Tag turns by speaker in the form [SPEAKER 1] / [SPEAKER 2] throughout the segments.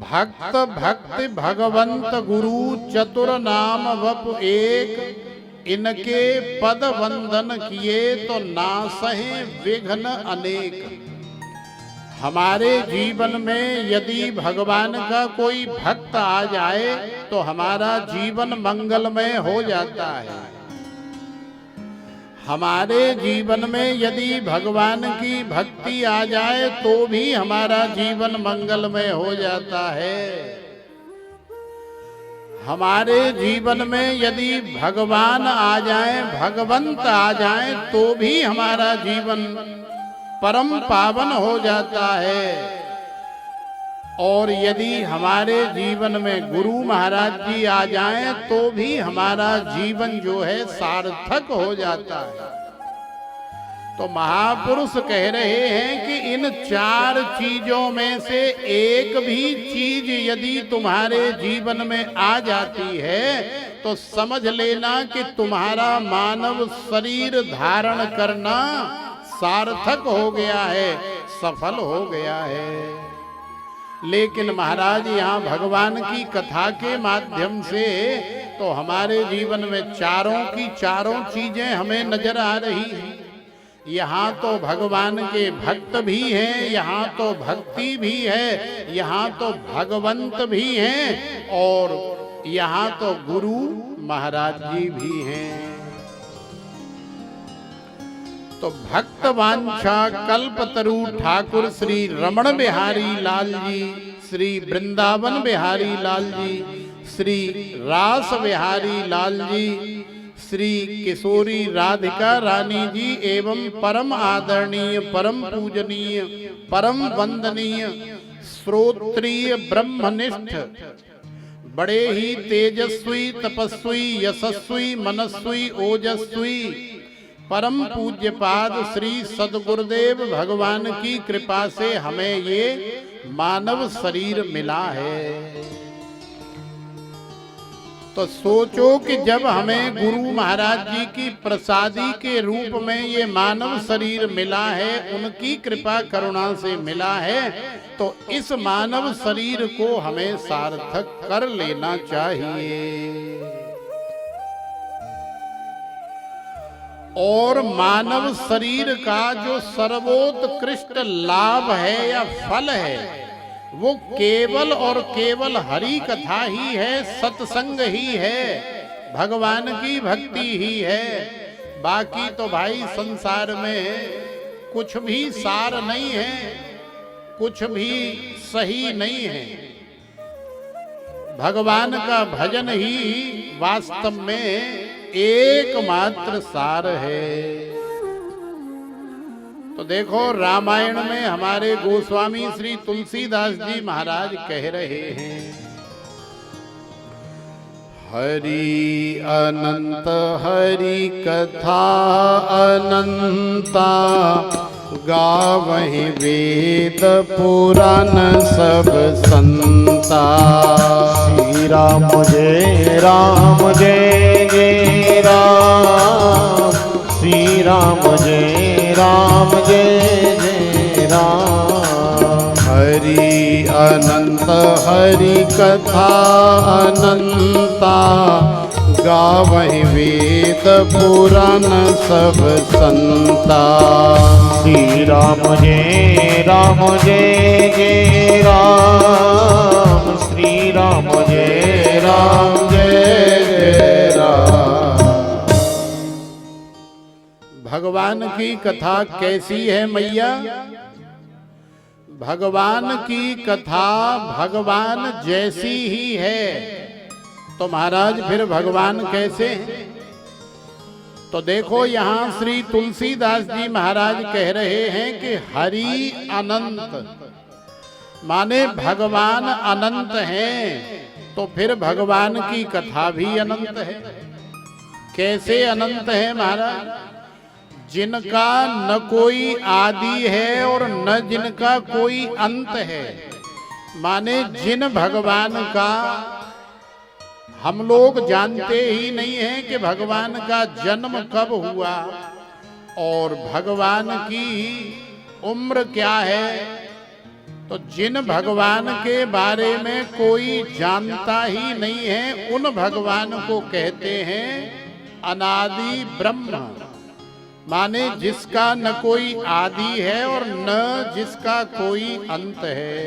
[SPEAKER 1] भक्त भक्ति भगवंत गुरु चतुर नाम वप एक, इनके पद वंदन किए तो नासहे विघ्न अनेक। हमारे जीवन में यदि भगवान का कोई भक्त आ जाए तो हमारा जीवन मंगलमय हो जाता है। हमारे जीवन में यदि भगवान की भक्ति आ जाए तो भी हमारा जीवन मंगलमय हो जाता है। हमारे जीवन में यदि भगवान आ जाए, भगवंत आ जाए तो भी हमारा जीवन परम पावन हो जाता है। और यदि हमारे जीवन में गुरु महाराज जी आ जाएं तो भी हमारा जीवन जो है सार्थक हो जाता है। तो महापुरुष कह रहे हैं कि इन चार चीजों में से एक भी चीज यदि तुम्हारे जीवन में आ जाती है तो समझ लेना कि तुम्हारा मानव शरीर धारण करना सार्थक हो गया है, सफल हो गया है। लेकिन महाराज यहाँ भगवान की कथा के माध्यम से तो हमारे जीवन में चारों की चारों चीजें हमें नजर आ रही हैं। यहाँ तो भगवान के भक्त भी हैं, यहाँ तो भक्ति भी है, यहाँ तो भगवंत भी हैं और यहाँ तो गुरु महाराज जी भी हैं। तो भक्त वांछा कल्पतरु ठाकुर श्री रमण बिहारी लाल जी, श्री वृंदावन बिहारी लाल जी, श्री रास बिहारी लाल जी, श्री किशोरी राधिका रानी जी एवं परम आदरणीय, परम पूजनीय, परम वंदनीय, श्रोत्रिय ब्रह्मनिष्ठ, बड़े ही तेजस्वी, तपस्वी, यशस्वी, मनस्वी, ओजस्वी, परम पूज्यपाद श्री सद्गुरुदेव भगवान की कृपा से हमें ये मानव शरीर मिला है। तो सोचो कि जब हमें गुरु महाराज जी की प्रसादी के रूप में ये मानव शरीर मिला है, उनकी कृपा करुणा से मिला है, तो इस मानव शरीर को हमें सार्थक कर लेना चाहिए। और मानव शरीर का जो सर्वोत्कृष्ट लाभ है या फल है वो केवल और केवल हरि कथा ही है, सत्संग ही है, भगवान की भक्ति ही है। बाकी तो भाई संसार में कुछ भी सार नहीं है, कुछ भी सही नहीं है। भगवान का भजन ही वास्तव में एकमात्र सार है। तो देखो रामायण में हमारे गोस्वामी श्री तुलसीदास जी महाराज कह रहे हैं, हरि अनंत हरि कथा अनंता, गावहि वेद पुराण सब संता।
[SPEAKER 2] श्री राम जय राम जय जय राम, श्री राम जय राम जय जय राम।
[SPEAKER 1] हरि अनंत हरि कथा अनंता, गावहि वेद पुराण सब संता।
[SPEAKER 2] श्री राम जय जय राम, श्री राम जय जय राम।
[SPEAKER 1] भगवान की कथा कैसी है मैया? भगवान की कथा भगवान जैसी ही है। तो महाराज फिर भगवान कैसे हैं? तो देखो यहाँ श्री तुलसीदास जी महाराज कह रहे हैं कि हरि अनंत, माने भगवान अनंत हैं, तो फिर भगवान की कथा भी अनंत है। कैसे अनंत है महाराज? जिनका न कोई आदि है और न जिनका कोई अंत है, माने जिन भगवान का हम लोग जानते ही नहीं हैं कि भगवान का जन्म कब हुआ और भगवान की उम्र क्या है, तो जिन भगवान के बारे में कोई जानता ही नहीं है, उन भगवान को कहते हैं अनादि ब्रह्म। माने जिसका न कोई आदि है और न जिसका कोई अंत है,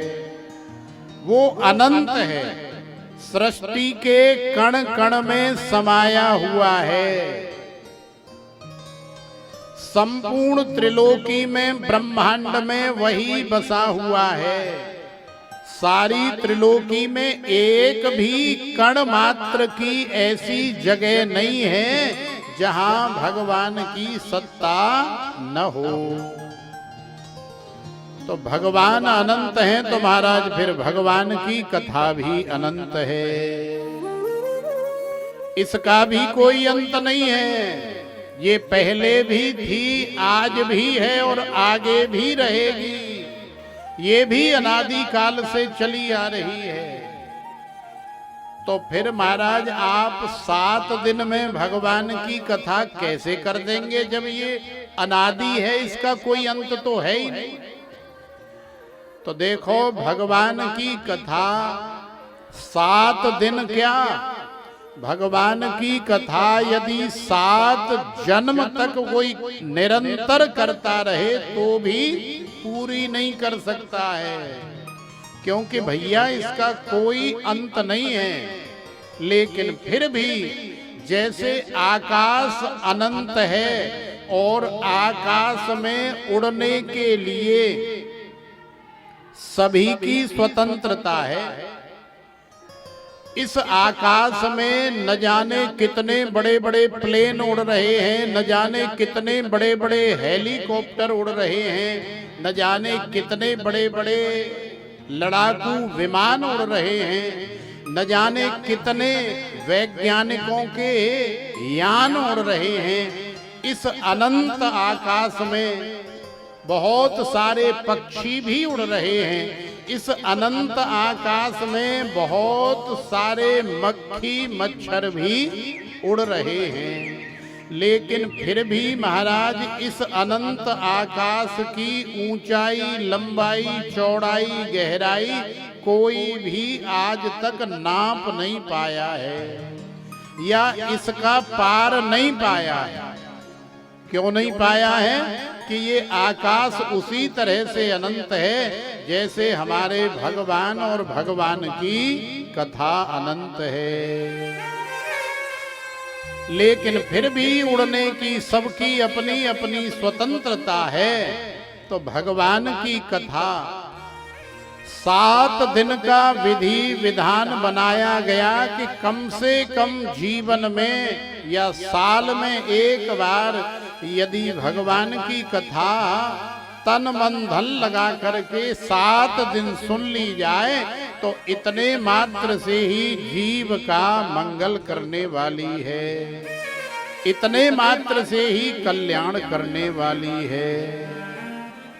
[SPEAKER 1] वो अनंत है, सृष्टि के कण कण में समाया हुआ है। संपूर्ण त्रिलोकी में, ब्रह्मांड में वही बसा हुआ है। सारी त्रिलोकी में एक भी कण मात्र की ऐसी जगह नहीं है जहां भगवान की सत्ता न हो। तो भगवान अनंत हैं, तो महाराज फिर भगवान की कथा भी अनंत है। इसका भी कोई अंत नहीं है। ये पहले भी थी, आज भी है और आगे भी रहेगी। ये भी अनादि काल से चली आ रही है। तो फिर महाराज आप 7 दिन में भगवान की कथा कैसे कर देंगे, जब ये अनादि है, इसका कोई अंत तो है ही नहीं। तो देखो भगवान की कथा 7 दिन क्या, भगवान की कथा यदि 7 जन्म तक कोई निरंतर करता रहे तो भी पूरी नहीं कर सकता है, क्योंकि भैया इसका कोई अंत नहीं है। लेकिन फिर भी जैसे आकाश अनंत है और आकाश में उड़ने के लिए सभी की स्वतंत्रता है, इस आकाश में न जाने कितने बड़े बड़े प्लेन उड़ रहे हैं, न जाने कितने बड़े बड़े हेलीकॉप्टर उड़ रहे हैं, न जाने कितने बड़े बड़े लड़ाकू विमान उड़ रहे हैं, न जाने कितने वैज्ञानिकों के यान उड़ रहे हैं। इस अनंत आकाश में बहुत सारे पक्षी भी उड़ रहे हैं। इस अनंत आकाश में बहुत सारे मक्खी मच्छर भी उड़ रहे हैं। लेकिन फिर भी महाराज इस अनंत आकाश की ऊंचाई, लंबाई, चौड़ाई, गहराई कोई भी आज तक नाप नहीं पाया है या इसका पार नहीं पाया है। क्यों नहीं पाया है? कि ये आकाश उसी तरह से अनंत है जैसे हमारे भगवान और भगवान की कथा अनंत है। लेकिन फिर भी उड़ने की सबकी अपनी अपनी स्वतंत्रता है। तो भगवान की कथा 7 दिन का विधि विधान बनाया गया कि कम से कम जीवन में या साल में एक बार यदि भगवान की कथा तन मन धन लगा करके 7 दिन सुन ली जाए तो इतने मात्र से ही जीव का मंगल करने वाली है, इतने मात्र से ही कल्याण करने वाली है।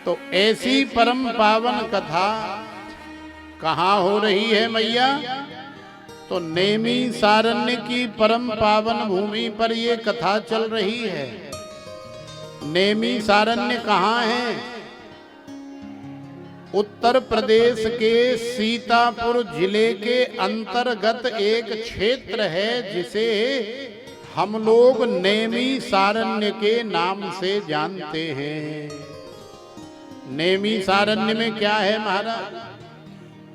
[SPEAKER 1] तो ऐसी परम पावन कथा कहाँ हो रही है मैया? तो नेमी सारण्य की परम पावन भूमि पर ये कथा चल रही है। नेमी सारण्य कहाँ है? उत्तर प्रदेश के सीतापुर जिले के अंतर्गत एक क्षेत्र है जिसे हम लोग नेमी सारण्य के नाम से जानते हैं। नेमी सारण्य में क्या है महाराज?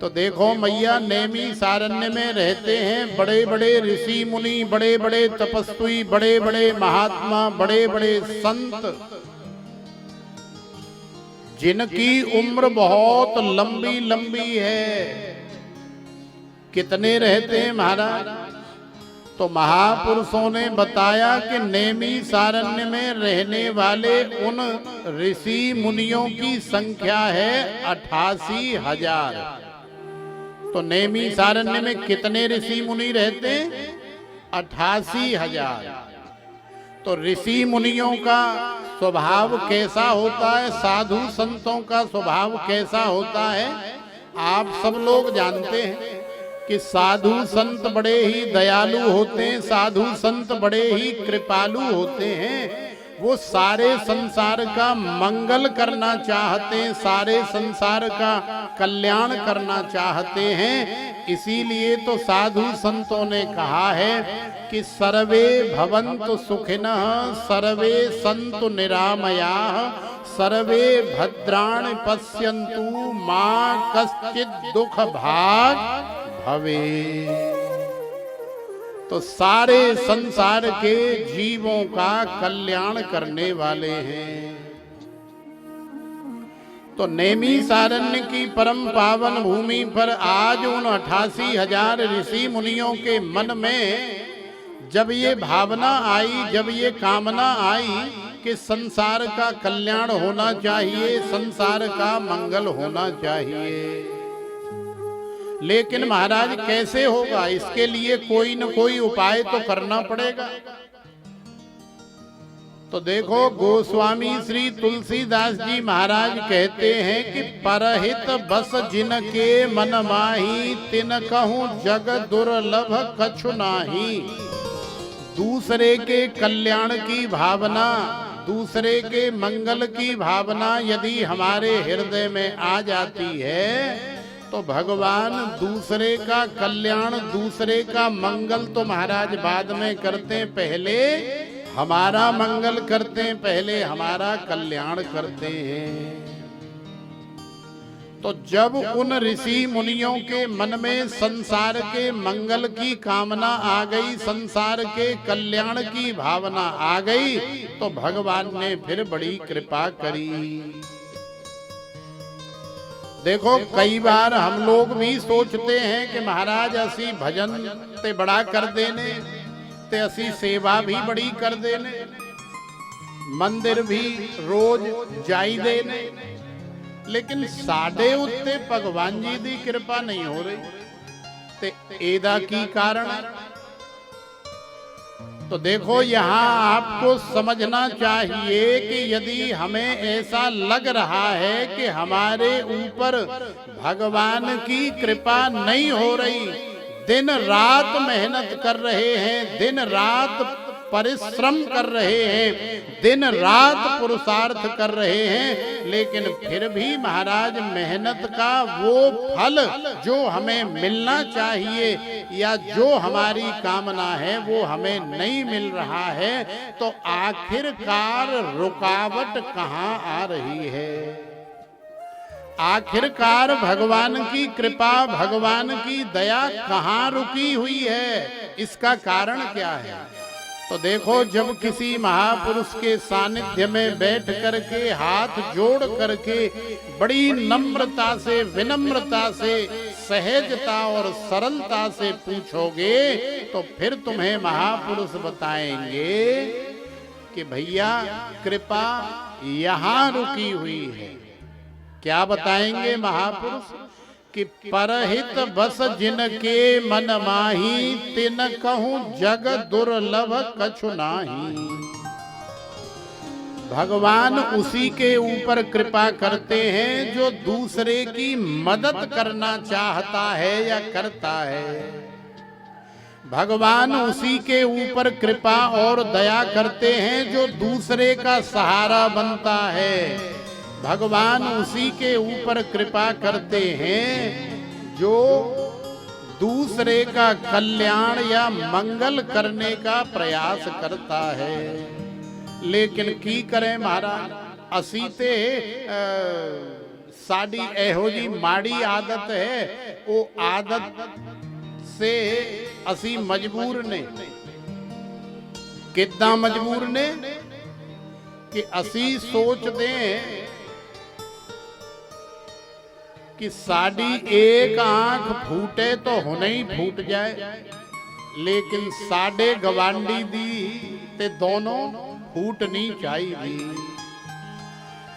[SPEAKER 1] तो देखो मैया, नेमी सारण्य में रहते हैं बड़े बड़े ऋषि मुनि, बड़े बड़े तपस्वी, बड़े बड़े महात्मा, बड़े बड़े संत, जिनकी उम्र बहुत लंबी लंबी है। कितने रहते हैं महाराज? तो महापुरुषों ने बताया कि नेमी सारण्य में रहने वाले उन ऋषि मुनियों की संख्या है 88,000। तो नेमी सारण्य में कितने ऋषि मुनि रहते हैं? 88,000। तो ऋषि मुनियों का स्वभाव कैसा होता है, साधु संतों का स्वभाव कैसा होता है, आप सब लोग जानते हैं कि साधु संत बड़े ही दयालु होते हैं, साधु संत बड़े ही कृपालु होते हैं। वो सारे संसार का मंगल करना चाहते हैं, सारे संसार का कल्याण करना चाहते हैं। इसीलिए तो साधु संतों ने कहा है कि सर्वे भवन्तु सुखिनः, सर्वे सन्तु निरामयाः, सर्वे भद्राणि पश्यन्तु मा कश्चित् दुख भाग् भवेत्। तो सारे संसार के जीवों का कल्याण करने वाले हैं। तो नैमिषारण्य की परम पावन भूमि पर आज उन 88,000 ऋषि मुनियों के मन में जब ये भावना आई, जब ये कामना आई कि संसार का कल्याण होना चाहिए, संसार का मंगल होना चाहिए, लेकिन महाराज कैसे होगा? इसके लिए कोई न कोई उपाय तो करना पड़ेगा। तो देखो गोस्वामी श्री तुलसीदास जी महाराज कहते हैं कि परहित बस जिनके मन माही, तिन कहूँ जग दुर्लभ कछु नाही। दूसरे के कल्याण की भावना, दूसरे के मंगल की भावना यदि हमारे हृदय में आ जाती है तो भगवान दूसरे का कल्याण, दूसरे का मंगल तो महाराज बाद में करते हैं, पहले हमारा मंगल करते हैं, पहले हमारा कल्याण करते हैं। तो जब उन ऋषि मुनियों के मन में संसार के मंगल की कामना आ गई, संसार के कल्याण की भावना आ गई, तो भगवान ने फिर बड़ी कृपा करी। देखो कई बार हम लोग भी सोचते हैं कि महाराज असी भजन ते बड़ा कर देने, ते असी सेवा भी बड़ी कर देने, मंदिर भी रोज जाई देने, लेकिन साडे उत्ते भगवान जी दी कृपा नहीं हो रही। ते एदा की कारण? तो देखो यहाँ आपको समझना चाहिए कि यदि हमें ऐसा लग रहा है कि हमारे ऊपर भगवान की कृपा नहीं हो रही, दिन रात मेहनत कर रहे हैं, दिन रात परिश्रम कर रहे हैं, दिन रात पुरुषार्थ कर रहे हैं, लेकिन फिर भी महाराज मेहनत का वो फल जो हमें मिलना चाहिए या जो हमारी कामना है वो हमें नहीं मिल रहा है, तो आखिरकार रुकावट कहाँ आ रही है? आखिरकार भगवान की कृपा, भगवान की दया कहाँ रुकी हुई है? इसका कारण क्या है? तो देखो जब किसी महापुरुष के सानिध्य में बैठ करके हाथ जोड़ करके बड़ी नम्रता से, विनम्रता से, सहजता और सरलता से पूछोगे तो फिर तुम्हें महापुरुष बताएंगे कि भैया कृपा यहाँ रुकी हुई है। क्या बताएंगे महापुरुष? कि परहित बस जिनके मन माही, तिन कहूँ जग दुर्लभ कछु नाही। भगवान उसी के ऊपर कृपा करते हैं जो दूसरे की मदद करना चाहता है या करता है। भगवान उसी के ऊपर कृपा और दया करते हैं जो दूसरे का सहारा बनता है। भगवान उसी के ऊपर कृपा करते हैं जो दूसरे का कल्याण या मंगल करने का प्रयास करता है। लेकिन की करें महाराज, असी ते साड़ी एहो जी माड़ी आदत है, वो आदत से असी मजबूर ने। कितना मजबूर ने कि असी सोच दें कि साड़ी एक आंख फूटे तो हुने ही फूट जाए, लेकिन साडे गवांडी दी ते दोनों फूटनी चाहिए।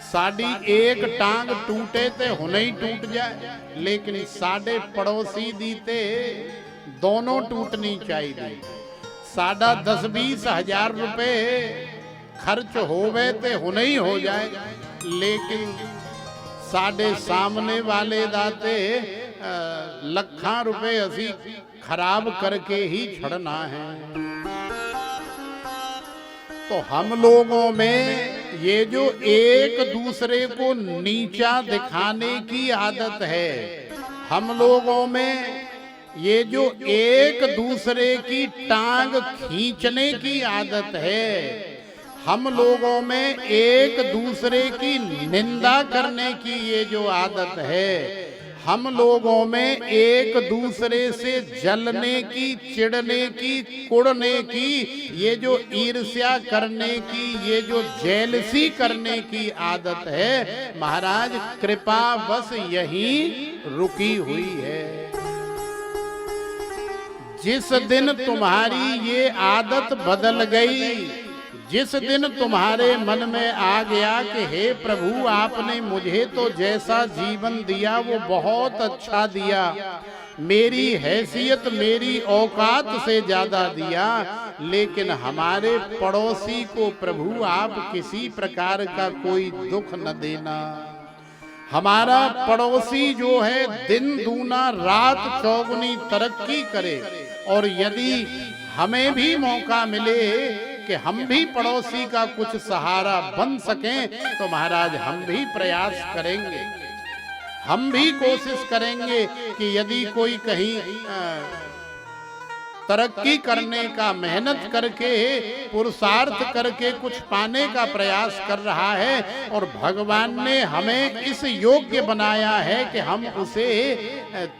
[SPEAKER 1] साड़ी एक टांग टूटे ते हुने ही टूट जाए, लेकिन साडे पड़ोसी दी ते दोनों टूटनी चाहिए। साडा 10-20 हजार रुपए खर्च होवे ते हुने ही हो जाए, लेकिन साडे सामने वाले दाते लखा रुपए असी खराब करके ही छड़ना है। तो तो हम लोगों में ये जो एक दूसरे को नीचा दिखाने की आदत है, हम लोगों में ये जो एक दूसरे की टांग खींचने की आदत है, हम लोगों में एक दूसरे की निंदा करने की ये जो आदत है, हम लोगों में एक दूसरे से जलने की, चिढ़ने की, कुढ़ने की, ये जो ईर्ष्या करने की, ये जो जेलसी करने की आदत है, महाराज कृपा बस यहीं रुकी हुई है। जिस दिन तुम्हारी ये आदत बदल गई, जिस दिन तुम्हारे मन में आ गया कि हे प्रभु आपने मुझे तो जैसा जीवन दिया वो बहुत अच्छा दिया, मेरी हैसियत मेरी औकात से ज्यादा दिया, लेकिन हमारे पड़ोसी को प्रभु आप किसी प्रकार का कोई दुख न देना। हमारा पड़ोसी जो है दिन दूना रात चौगुनी तरक्की करे, और यदि हमें भी मौका मिले कि हम भी पड़ोसी का कुछ सहारा बन सकें, तो महाराज हम भी प्रयास करेंगे, हम भी कोशिश करेंगे कि यदि कोई कहीं तरक्की करने का, मेहनत करके, पुरुषार्थ करके कुछ पाने का प्रयास कर रहा है, और भगवान ने हमें इस योग्य बनाया है कि हम उसे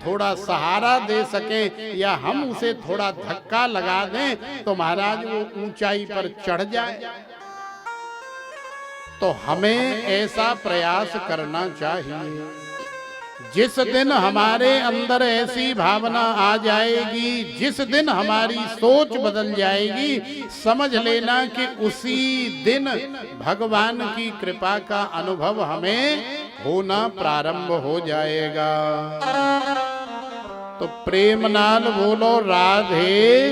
[SPEAKER 1] थोड़ा सहारा दे सके या हम उसे थोड़ा धक्का लगा दें, तो महाराज वो ऊंचाई पर चढ़ जाए। तो हमें ऐसा प्रयास करना चाहिए। जिस दिन हमारे अंदर ऐसी भावना आ जाएगी, जिस दिन हमारी सोच बदल जाएगी, समझ लेना कि उसी दिन भगवान की कृपा का अनुभव हमें होना प्रारंभ हो जाएगा। तो प्रेम नाल बोलो राधे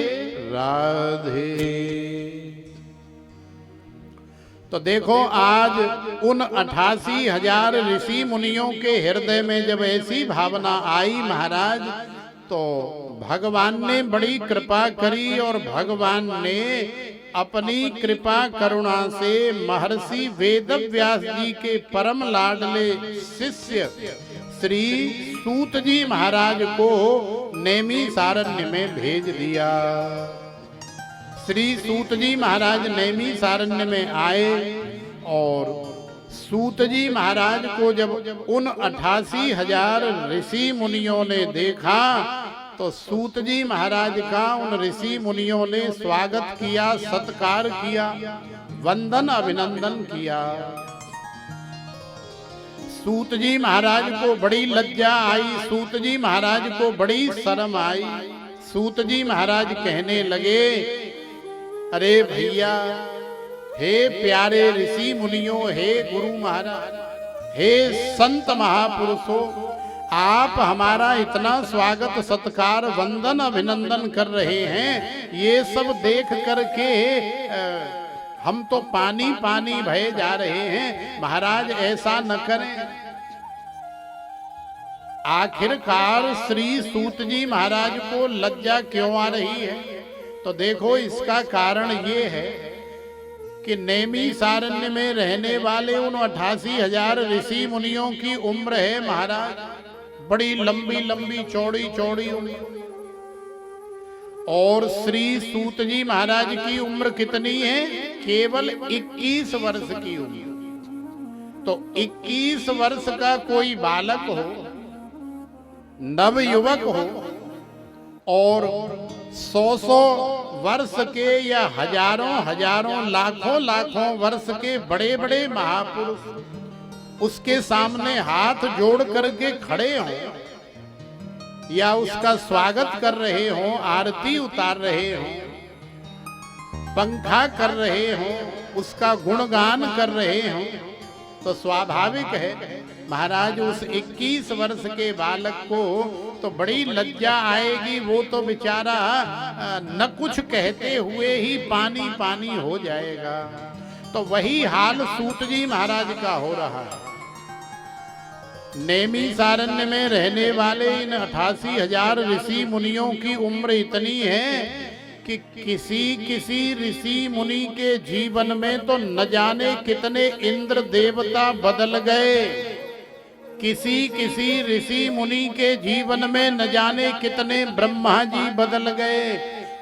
[SPEAKER 1] राधे। तो देखो आज उन 88,000 ऋषि मुनियों के हृदय में जब ऐसी भावना आई महाराज, तो भगवान ने बड़ी कृपा करी, और भगवान ने अपनी कृपा करुणा से महर्षि वेदव्यास जी के परम लाडले शिष्य श्री सूत जी महाराज को नैमिषारण्य में भेज दिया। श्री सूत जी महाराज नैमिषारण्य में आए, और सूत जी महाराज को जब उन 88,000 ऋषि मुनियों ने देखा, तो सूत जी महाराज का उन ऋषि मुनियों ने स्वागत किया, सत्कार किया, वंदन अभिनंदन किया। सूत जी महाराज को बड़ी लज्जा आई, सूत जी महाराज को बड़ी शर्म आई। सूत जी महाराज कहने लगे, अरे भैया, हे प्यारे ऋषि मुनियों, हे गुरु महाराज, हे संत महापुरुषों, आप हमारा इतना स्वागत सत्कार वंदन अभिनंदन कर रहे हैं, ये सब देख करके हम तो पानी पानी भये जा रहे हैं। महाराज ऐसा न करें। आखिरकार श्री सूत जी महाराज को लज्जा क्यों आ रही है? तो देखो इसका कारण ये है कि नैमिषारण्य में रहने वाले उन 88,000 ऋषि मुनियों की उम्र है महाराज, बड़ी लंबी लंबी चौड़ी चौड़ी उम्र, और श्री सूत जी महाराज की उम्र कितनी है? केवल 21 वर्ष की उम्र। तो 21 वर्ष का कोई बालक हो, नव युवक हो, और 100 वर्ष के या हजारों हजारों लाखों लाखों वर्ष के बड़े बड़े महापुरुष उसके सामने हाथ जोड़ करके खड़े हों, या उसका स्वागत कर रहे हों, आरती उतार रहे हों, पंखा कर रहे हों, उसका गुणगान कर रहे हों, तो स्वाभाविक है महाराज उस 21 वर्ष के बालक को तो बड़ी लज्जा आएगी। वो तो बेचारा न कुछ कहते हुए ही पानी पानी हो जाएगा। तो वही हाल सूत जी महाराज का हो रहा है। नैमिषारण्य में रहने वाले इन 88,000 ऋषि मुनियों की उम्र इतनी है कि किसी किसी ऋषि मुनि के जीवन में तो न जाने कितने इंद्र देवता बदल गए, किसी किसी ऋषि मुनि के जीवन में न जाने कितने ब्रह्मा जी बदल गए,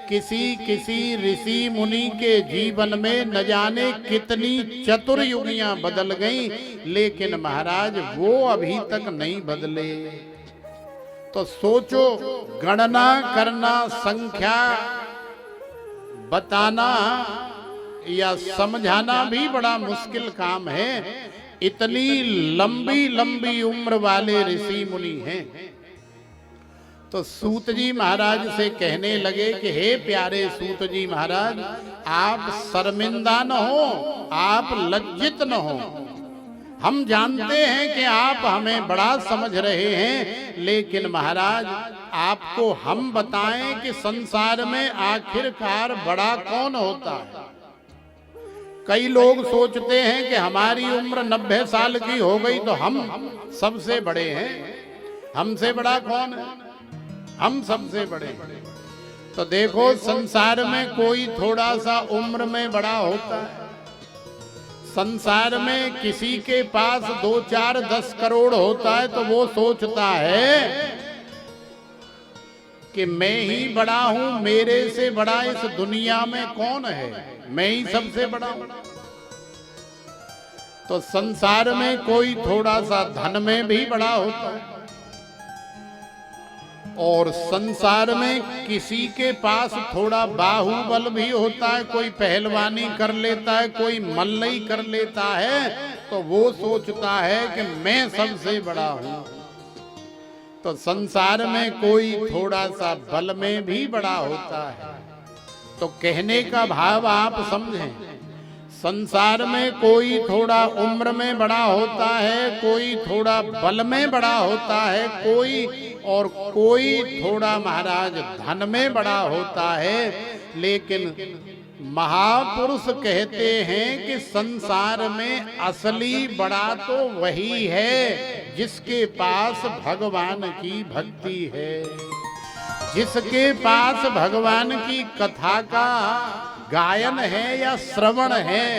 [SPEAKER 1] किसी किसी ऋषि मुनि के जीवन में न जाने कितनी चतुर्युगियां बदल गईं, लेकिन महाराज वो अभी तक नहीं बदले। तो सोचो, गणना करना, संख्या बताना या समझाना भी बड़ा मुश्किल काम है। इतनी लंबी लंबी उम्र वाले ऋषि मुनि हैं। तो सूत जी महाराज से कहने लगे कि हे प्यारे सूत जी महाराज, आप शर्मिंदा न हो, आप लज्जित न हो। हम जानते हैं कि आप हमें बड़ा समझ रहे हैं, लेकिन महाराज आपको हम बताएं कि संसार में आखिरकार बड़ा कौन होता है। कई लोग सोचते हैं कि हमारी उम्र 90 साल की हो गई तो हम सबसे बड़े हैं। हमसे बड़ा कौन है? हम सबसे बड़े हैं। तो देखो, संसार में कोई थोड़ा सा उम्र में बड़ा होता है। संसार में किसी के पास 2, 4, 10 करोड़ होता है तो वो सोचता है कि मैं ही बड़ा हूं, मेरे से बड़ा इस दुनिया में कौन है, मैं ही सबसे बड़ा हूं। तो संसार में कोई थोड़ा सा धन में भी बड़ा होता है, और संसार में किसी के पास थोड़ा बाहुबल भी होता है, कोई पहलवानी कर लेता है, कोई मल्लई कर लेता है, तो वो सोचता है कि मैं सबसे बड़ा हूं। तो संसार में कोई थोड़ा सा बल में भी बड़ा होता है। तो कहने का भाव आप समझें, संसार में कोई थोड़ा उम्र में बड़ा होता है, कोई थोड़ा बल में बड़ा होता है, कोई थोड़ा महाराज धन में बड़ा होता है। लेकिन महापुरुष कहते हैं कि संसार में असली बड़ा तो वही है जिसके पास भगवान की भक्ति है, जिसके पास भगवान की कथा का गायन है या श्रवण है,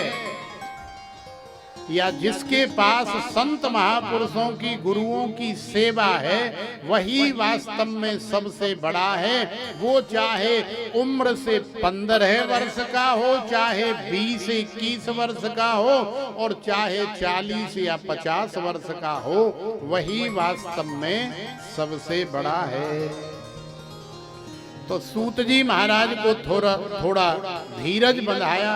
[SPEAKER 1] या जिसके पास संत महापुरुषों की, गुरुओं की सेवा है, वही वास्तव में सबसे बड़ा है। वो चाहे उम्र से 15 वर्ष का हो, चाहे 20-21 वर्ष का हो, और चाहे 40 या 50 वर्ष का हो, वही वास्तव में सबसे बड़ा है। तो सूत जी महाराज को थोड़ा धीरज बंधाया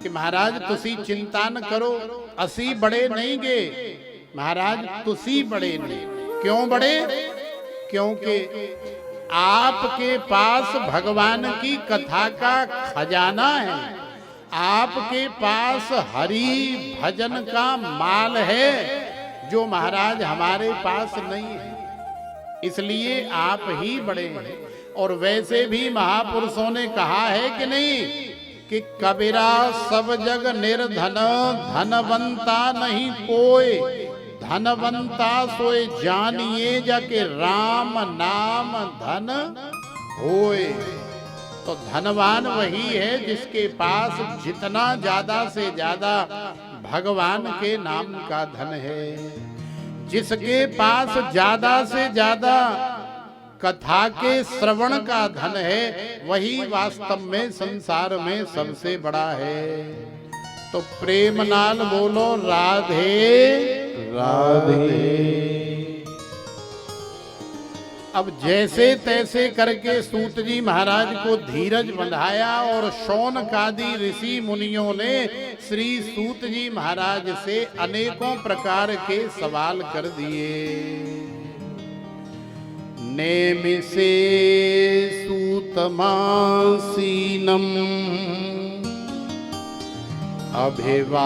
[SPEAKER 1] कि महाराज तुसी चिंता न करो, असी बड़े नहीं गे महाराज, तुसी बड़े नहीं। क्यों बड़े? क्योंकि आपके पास भगवान की कथा का खजाना है, आपके पास हरि भजन का माल है, जो महाराज हमारे पास नहीं है। इसलिए आप ही बड़े हैं। और वैसे भी महापुरुषों ने कहा है कि नहीं कि कबीरा सब जग निर्धन, धनवंता नहीं कोई, धनवंता सोए जानिए जाके राम नाम धन होए। तो धनवान वही है जिसके पास जितना ज्यादा से ज्यादा भगवान के नाम का धन है, जिसके पास ज्यादा से ज्यादा कथा के श्रवण का धन है, वही वास्तव में संसार में सबसे बड़ा है। तो प्रेम नाल बोलो राधे राधे। अब जैसे तैसे करके सूत जी महाराज को धीरज बंधाया, और शौनकादि ऋषि मुनियों ने श्री सूत जी महाराज से अनेकों प्रकार के सवाल कर दिए। नेमिषे सूतमासीनम् अभिवाद्य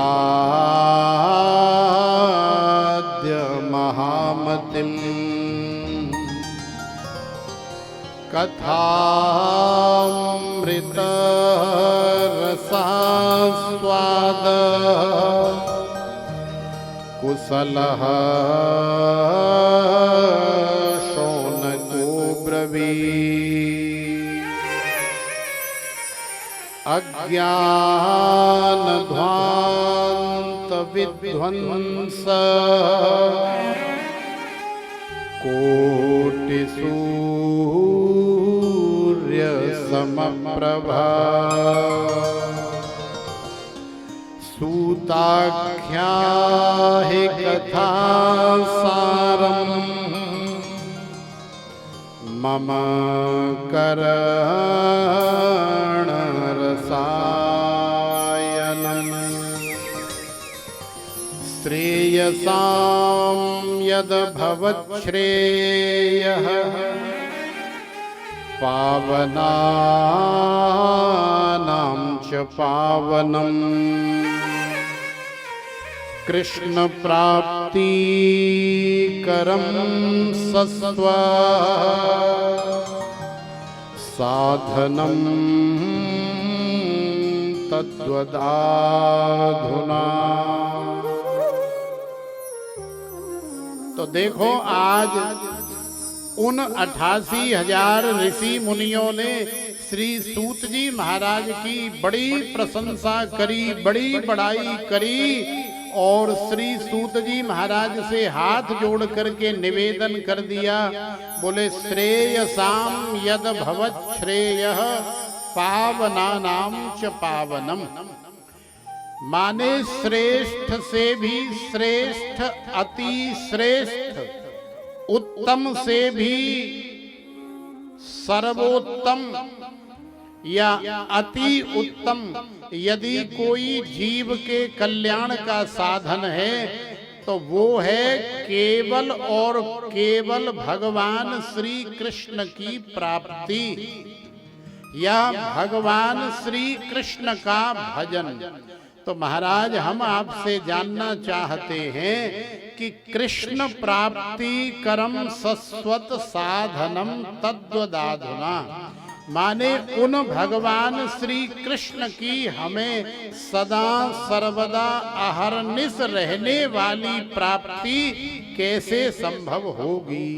[SPEAKER 1] महामतिम् कथामृत रसास्वाद कुशलः अज्ञान ध्वांत विध्वंस कोटि सूर्य समप्रभा सूताख्या हि कथा सारम् मम करण रसायनम् श्रेयसां यद भवच्छ्रेयः पावनानां च पावनम् कृष्ण प्राप्ति करम सस्व साधनम तद्वदाधुना। तो देखो आज उन 88,000 ऋषि मुनियों ने श्री सूत जी महाराज की बड़ी प्रशंसा करी, बड़ी बड़ाई करी और श्री सूत जी महाराज से हाथ जोड़ करके निवेदन कर दिया। बोले श्रेयसाम यद भवत् श्रेयः पावनानां च पावनम। माने श्रेष्ठ से भी श्रेष्ठ, अति श्रेष्ठ, उत्तम से भी सर्वोत्तम या अति उत्तम यदि कोई जीव के कल्याण का साधन है तो वो है केवल और केवल भगवान श्री कृष्ण की प्राप्ति या भगवान श्री कृष्ण का भजन। तो महाराज हम आपसे जानना चाहते हैं कि कृष्ण प्राप्ति करम सस्वत साधनम तद्वदाधुना। माने उन भगवान श्री कृष्ण की हमें सदा सर्वदा अहरनिश रहने वाली प्राप्ति कैसे संभव होगी।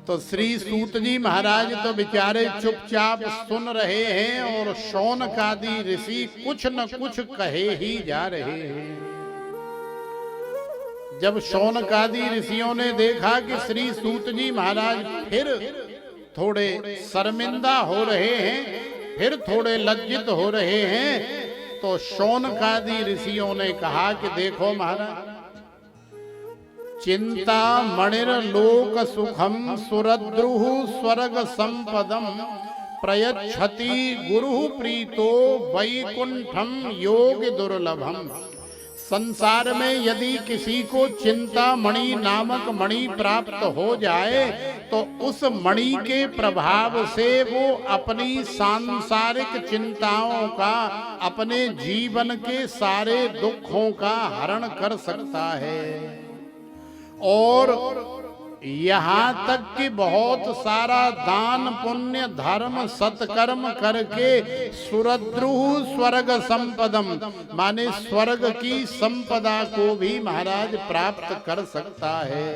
[SPEAKER 1] तो श्री सूत जी महाराज तो बेचारे चुपचाप सुन रहे हैं और शौनकादि ऋषि कुछ न कुछ कहे ही जा रहे हैं। जब शौनकादि ऋषियों ने देखा कि श्री सूत जी महाराज फिर थोड़े शर्मिंदा हो रहे हैं, फिर थोड़े लज्जित हो रहे हैं, तो शौनकादि ऋषियों ने कहा कि देखो महाराज, चिंता मणिर लोक सुखम सुरद्रुः स्वर्ग संपदम प्रयच्छति गुरु प्रीतो वैकुंठम योग दुर्लभम। संसार में यदि किसी को चिंता मणि नामक मणि प्राप्त हो जाए तो उस मणि के प्रभाव से वो अपनी सांसारिक चिंताओं का, अपने जीवन के सारे दुखों का हरण कर सकता है और यहाँ तक कि बहुत सारा दान पुण्य धर्म सत्कर्म करके सुरद्रुः स्वर्ग संपदम माने स्वर्ग की संपदा को भी महाराज प्राप्त कर सकता है।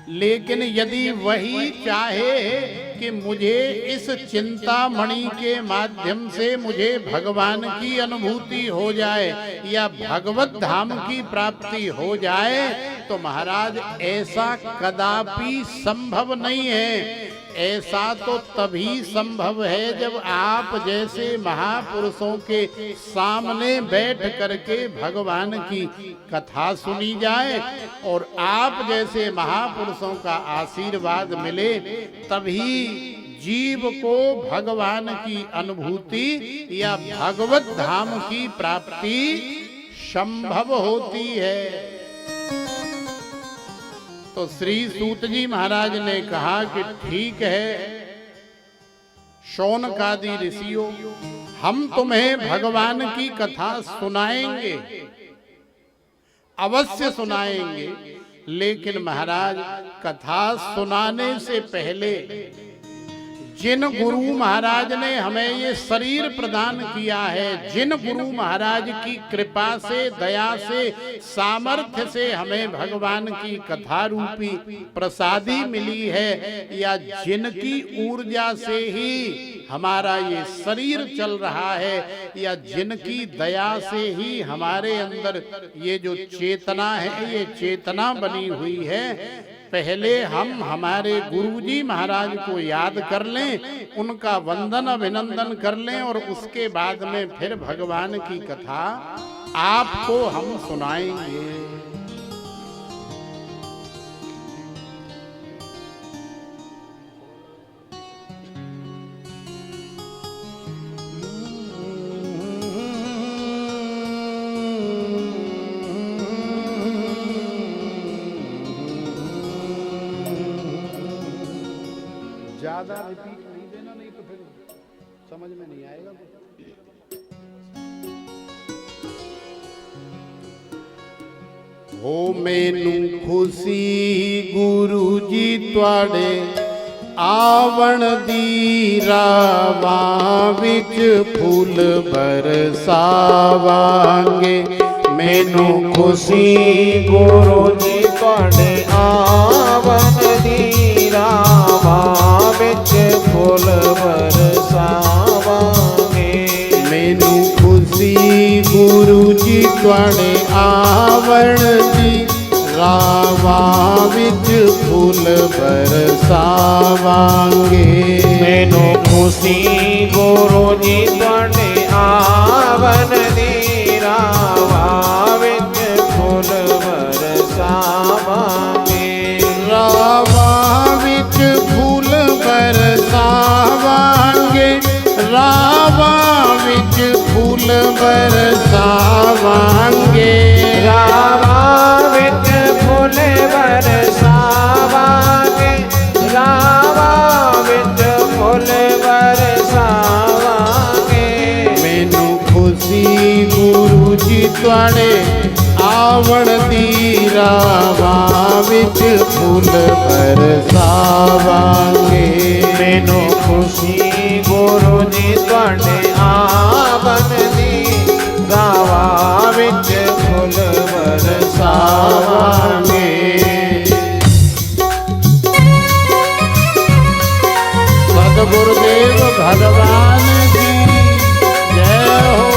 [SPEAKER 1] लेकिन यदि वही चाहे कि मुझे इस चिंतामणि के माध्यम से मुझे भगवान की अनुभूति हो जाए या भगवत धाम की प्राप्ति हो जाए तो महाराज ऐसा कदापि संभव नहीं है। ऐसा तो तभी संभव है जब आप जैसे महापुरुषों के सामने बैठ करके भगवान की कथा सुनी जाए और आप जैसे महापुरुषों का आशीर्वाद मिले, तभी जीव को भगवान की अनुभूति या भगवत धाम की प्राप्ति संभव होती है। तो श्री सूत जी महाराज ने कहा कि ठीक है शौनकादि ऋषियों, हम तुम्हें भगवान की कथा सुनाएंगे, अवश्य सुनाएंगे, लेकिन महाराज कथा सुनाने से पहले जिन गुरु महाराज ने हमें ये शरीर प्रदान किया है, जिन गुरु महाराज की कृपा से, दया से, सामर्थ्य से हमें भगवान की कथा रूपी प्रसादी मिली है, या जिनकी ऊर्जा से ही हमारा ये शरीर चल रहा है, या जिनकी दया से ही हमारे अंदर ये जो चेतना है, ये चेतना बनी हुई है, पहले हम हमारे गुरुजी महाराज को याद कर लें, उनका वंदन अभिनंदन कर लें, और उसके बाद में फिर भगवान की कथा आपको हम सुनाएंगे। ज्यादा रिपीट नहीं देना, नहीं तो फिर समझ में नहीं आएगा। हो मैनू खुशी गुरु जी तुआड़े आवण दी रावां विच फूल बरसावांगे।
[SPEAKER 2] मैनू खुशी गुरु जी तुआड़े आवण दी रावां विच फूल बरसावांगे।
[SPEAKER 1] मैनू खुशी गुरु जी तुआड़े आवण दी रावां विच फूल बरसावांगे।
[SPEAKER 2] मैनू खुशी गुरु जी तुआड़े आवण दी रावां विच फूल बरसावांगे।
[SPEAKER 1] रावां विच फूल बरसावांगे, रावां विच फूल बरसावांगे।
[SPEAKER 2] रावां विच फूल बरसावांगे, रावां विच फूल बरसावांगे।
[SPEAKER 1] मैनू खुशी गुरु जी तुआड़े आवण दी रावां विच फूल बरसावांगे।
[SPEAKER 2] मैनू खुशी गुरु जी तुआड़े आवण दी रावां विच फूल बरसावांगे।
[SPEAKER 1] सद्गुरुदेव भगवान की जय हो।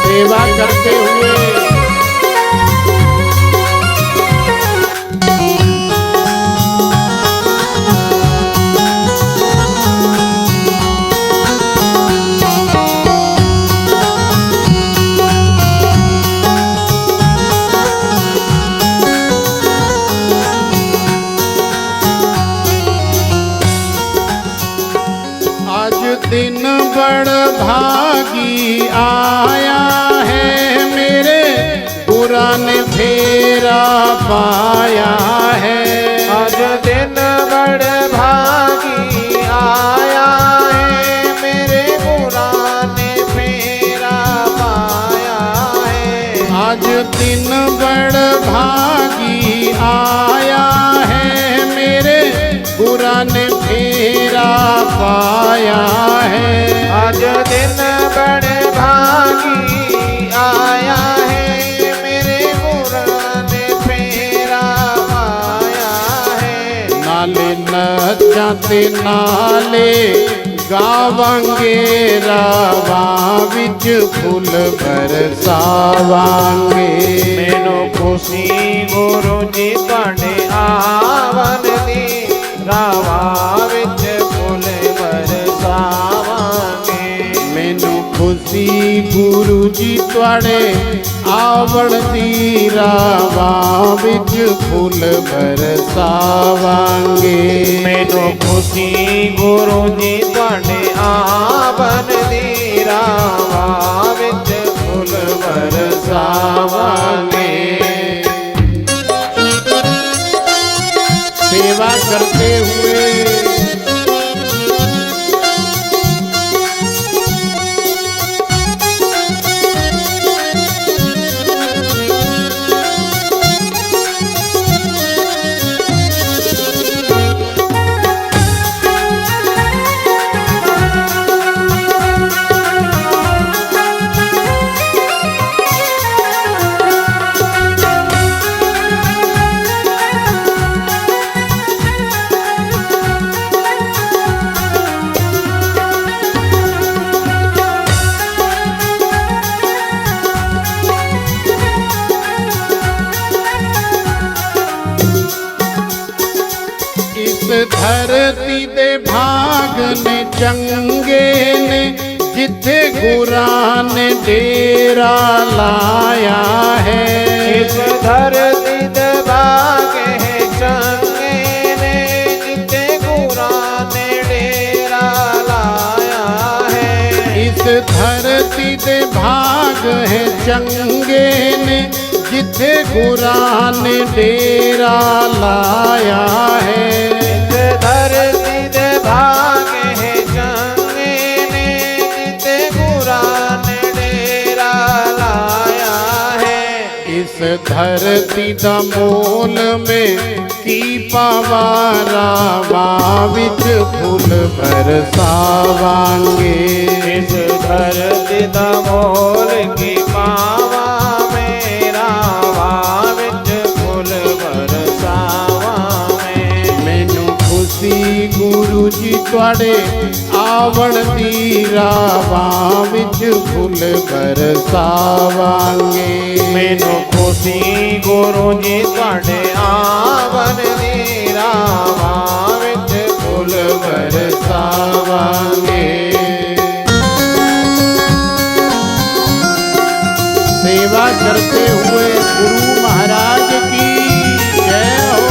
[SPEAKER 1] सेवा करते हुए आज दिन बड़ भागी आया है, मेरे बुरा ने फेरा पाया है।
[SPEAKER 2] आज दिन बड़ भागी आया है, मेरे बुरा ने फेरा पाया है।
[SPEAKER 1] आज दिन बड़ भागी आया है, मेरे बुरा ने फेरा पाया है।
[SPEAKER 2] आज दिन बड़ भागी आया है, मेरे बुरा ने फेरा पाया है।
[SPEAKER 1] नाले नचाते नाले गावांगे, रावां विच फूल बरसावांगे।
[SPEAKER 2] मैनू खुशी गुरु जी तुआड़े आवण दी रावां विच फूल बरसावांगे।
[SPEAKER 1] मैनू खुशी गुरु जी तुआड़े आवण दी रावां विच फूल बरसावांगे।
[SPEAKER 2] मैनू खुशी गुरु जी तुआड़े आवण दी रावां विच फूल बरसावांगे।
[SPEAKER 1] सेवा धरती दे भाग ने चंगे ने जिथे गुरां ने डेरा लाया है।
[SPEAKER 2] इस धरती दे भाग है चंगे ने जिथे गुरां ने डेरा लाया है।
[SPEAKER 1] इस धरती दे भाग है चंगे ने जिथे गुरां ने डेरा लाया है।
[SPEAKER 2] इस धरती दे भाग है चंगे ने जिथे गुरां ने डेरा लाया है।
[SPEAKER 1] इस धरती दा मोल में की पावा रावा विच फूल बरसावांगे।
[SPEAKER 2] इस धरती दा मोल की पावा मेरा वाविच फूल बरसावांगे।
[SPEAKER 1] मैनू खुशी गुरु जी तुहाडे आवण दी रावां विच फूल बरसावांगे।
[SPEAKER 2] मैनू खुशी गुरु जी तुहाडे आवन दी रावां विच फूल
[SPEAKER 1] बरसावांगे। सेवा करते हुए गुरु महाराज की जय हो।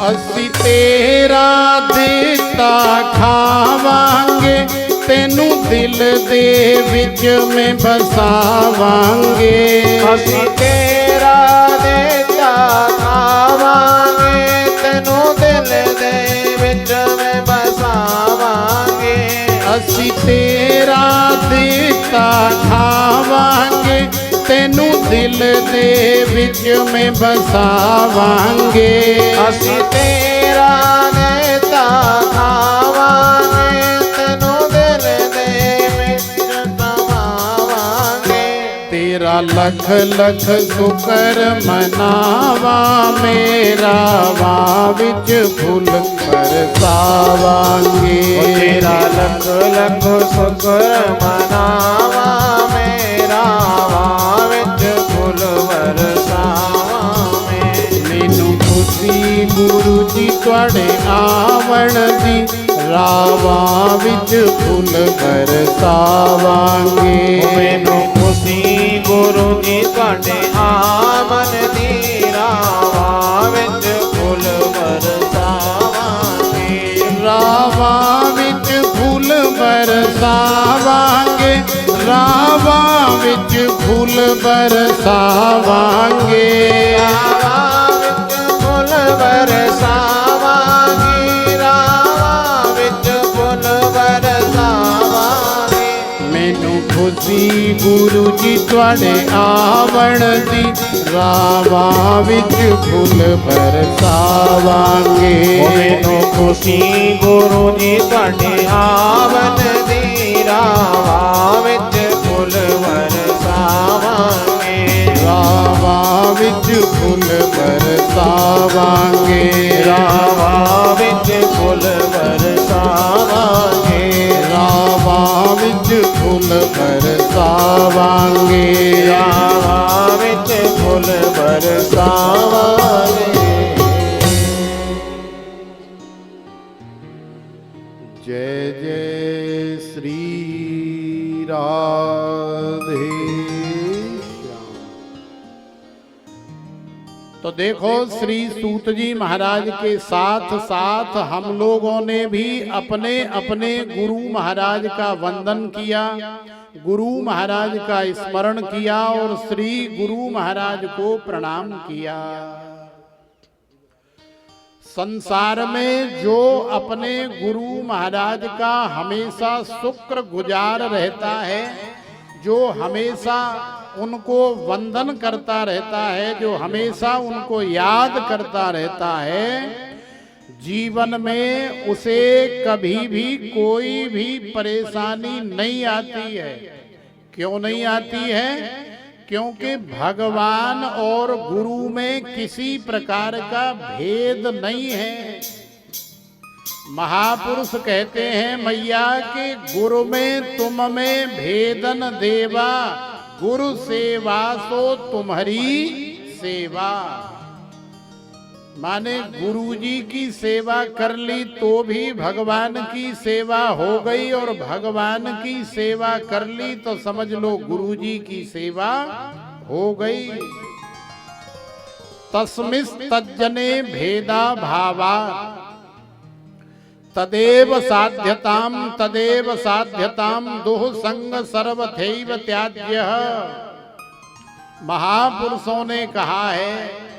[SPEAKER 1] असी तेरा देता खावांगे तेनू दिल दे विच में बसावांगे।
[SPEAKER 2] असी तेरा देता खावांगे तेनू दिल दे विच में बसावांगे।
[SPEAKER 1] असी तेरा देता खावांगे तेनू दिल दे विच में बसावांगे।
[SPEAKER 2] असी तेरा देता खावांगे तेनू दिल दे विच बसावांगे।
[SPEAKER 1] तेरा लख लख शुकर मनावा मेरा वां विच फूल बरसावांगे।
[SPEAKER 2] तेरा लख लख शुकर मनावा मेरा वां विच फूल बरसावांगे।
[SPEAKER 1] मैनू खुशी गुरु जी तुहाडे आवण दी रावां विच फूल बरसावांगे।
[SPEAKER 2] मैनू खुशी गुरु जी तुहाडे आवन दी रावां विच फूल बरसावांगे।
[SPEAKER 1] रावां विच फूल बरसावांगे। रावां विच फूल बरसावांगे।
[SPEAKER 2] रावां विच फूल बरसावांगे। रावां विच फूल बरसावांगे।
[SPEAKER 1] मैनू खुशी गुरु जी तुहाडे आवण दी रावां विच फूल बरसावांगे।
[SPEAKER 2] मैनू खुशी गुरु जी तुहाडे आवन दी रावां विच फूल बरसावांगे।
[SPEAKER 1] रावां विच फूल बरसावांगे।
[SPEAKER 2] रावां विच फूल बरसावांगे।
[SPEAKER 1] रावां विच फूल बरसावांगे।
[SPEAKER 2] रावां विच फूल बरसावांगे।
[SPEAKER 1] जय जय श्री राधे श्याम। तो देखो श्री सूत जी महाराज के साथ साथ हम लोगों ने भी अपने अपने गुरु महाराज का वंदन किया, गुरु महाराज का स्मरण किया और श्री गुरु महाराज को प्रणाम किया। संसार में जो अपने गुरु महाराज का हमेशा शुक्र गुजार रहता है, जो हमेशा उनको वंदन करता रहता है, जो हमेशा उनको याद करता रहता है, जीवन में उसे कभी भी कोई भी परेशानी नहीं आती है। क्यों नहीं आती है? क्योंकि भगवान और गुरु में किसी प्रकार का भेद नहीं है। महापुरुष कहते हैं मैया कि गुरु में तुम में भेदन देवा, गुरु सेवा सो तुम्हारी सेवा। माने गुरु जी की सेवा कर ली तो भी भगवान की सेवा हो गई, और भगवान की सेवा कर ली तो समझ लो गुरु जी की सेवा हो गई। तस्मिस् तज्जने भेदा भावा तदेव साध्यताम दुह संग सर्वथैव त्याज्य। महापुरुषों ने कहा है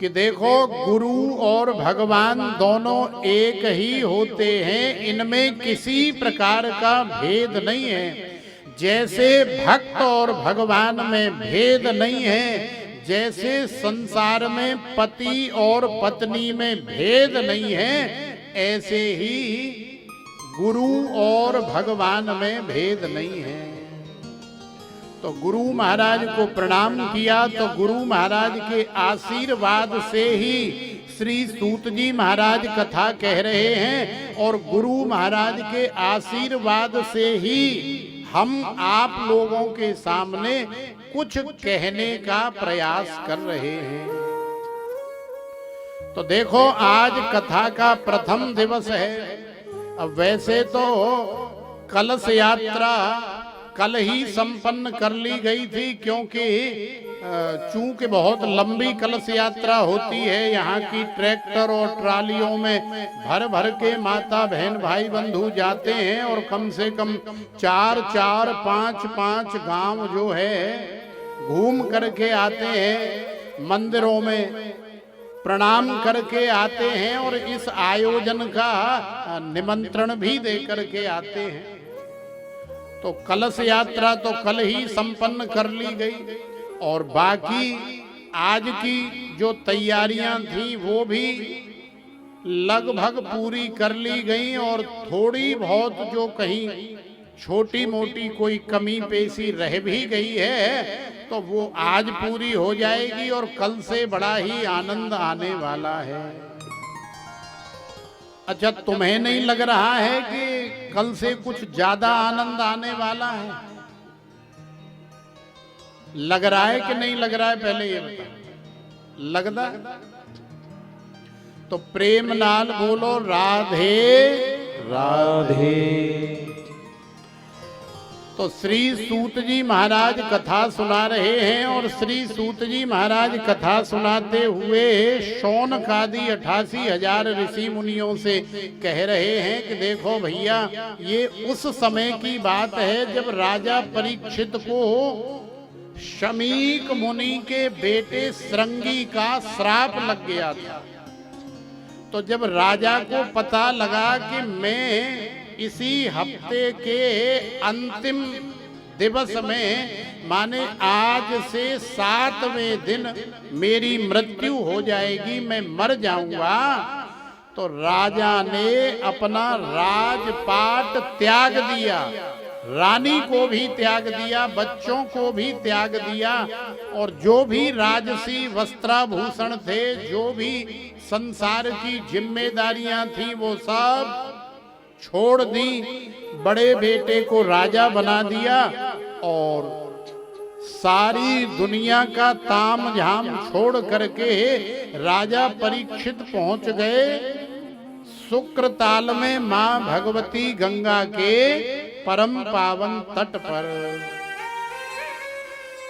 [SPEAKER 1] कि देखो गुरु और भगवान दोनों एक ही होते हैं, इनमें किसी प्रकार का भेद नहीं है। जैसे भक्त और भगवान में भेद नहीं है, जैसे संसार में पति और पत्नी में भेद नहीं है, ऐसे ही गुरु और भगवान में भेद नहीं है। तो गुरु महाराज को प्रणाम किया तो गुरु महाराज के आशीर्वाद से ही श्री सूत जी महाराज कथा कह रहे हैं, और गुरु महाराज के आशीर्वाद से ही हम आप लोगों के सामने कुछ कहने का प्रयास कर रहे हैं। तो देखो आज कथा का प्रथम दिवस है। अब वैसे तो कलश यात्रा कल ही संपन्न कर ली गई थी, क्योंकि चूंकि बहुत लंबी कलश यात्रा होती है, यहाँ की ट्रैक्टर और ट्रालियों में भर भर के माता बहन भाई बंधु जाते हैं, और कम से कम 4-4, 5-5 गांव जो है घूम करके आते हैं, मंदिरों में प्रणाम करके आते हैं, और इस आयोजन का निमंत्रण भी दे करके आते हैं। तो कलश यात्रा तो कल ही संपन्न कर ली गई, और बाकी आज की जो तैयारियां थी वो भी लगभग पूरी कर ली गई, और थोड़ी बहुत जो कहीं छोटी मोटी कोई कमी पेशी रह भी गई है तो वो आज पूरी हो जाएगी, और कल से बड़ा ही आनंद आने वाला है। अच्छा, तुम्हें नहीं लग रहा है कि कल से कुछ ज्यादा आनंद आने वाला है? लग रहा है कि नहीं लग रहा है? पहले ये बताओ, लगदा? तो प्रेम नाल बोलो राधे राधे। तो श्री सूत जी महाराज कथा सुना रहे हैं, और श्री सूत जी महाराज कथा सुनाते हुए शौनकादि 88,000 ऋषि मुनियों से कह रहे हैं कि देखो भैया, ये उस समय की बात है जब राजा परीक्षित को शमीक मुनि के बेटे श्रृंगी का श्राप लग गया था। तो जब राजा को पता लगा कि मैं इसी हफ्ते के अंतिम दिवस में, माने आज से 7वें दिन मेरी मृत्यु हो जाएगी, मैं मर जाऊंगा, तो राजा ने अपना राजपाट त्याग दिया, रानी को भी त्याग दिया, बच्चों को भी त्याग दिया, और जो भी राजसी वस्त्राभूषण थे, जो भी संसार की जिम्मेदारियां थी, वो सब छोड़ दी। बड़े बेटे को राजा बना दिया, और सारी दुनिया का ताम झाम छोड़ करके राजा परीक्षित पहुंच गए शुक्रताल में मां भगवती गंगा के परम पावन तट पर।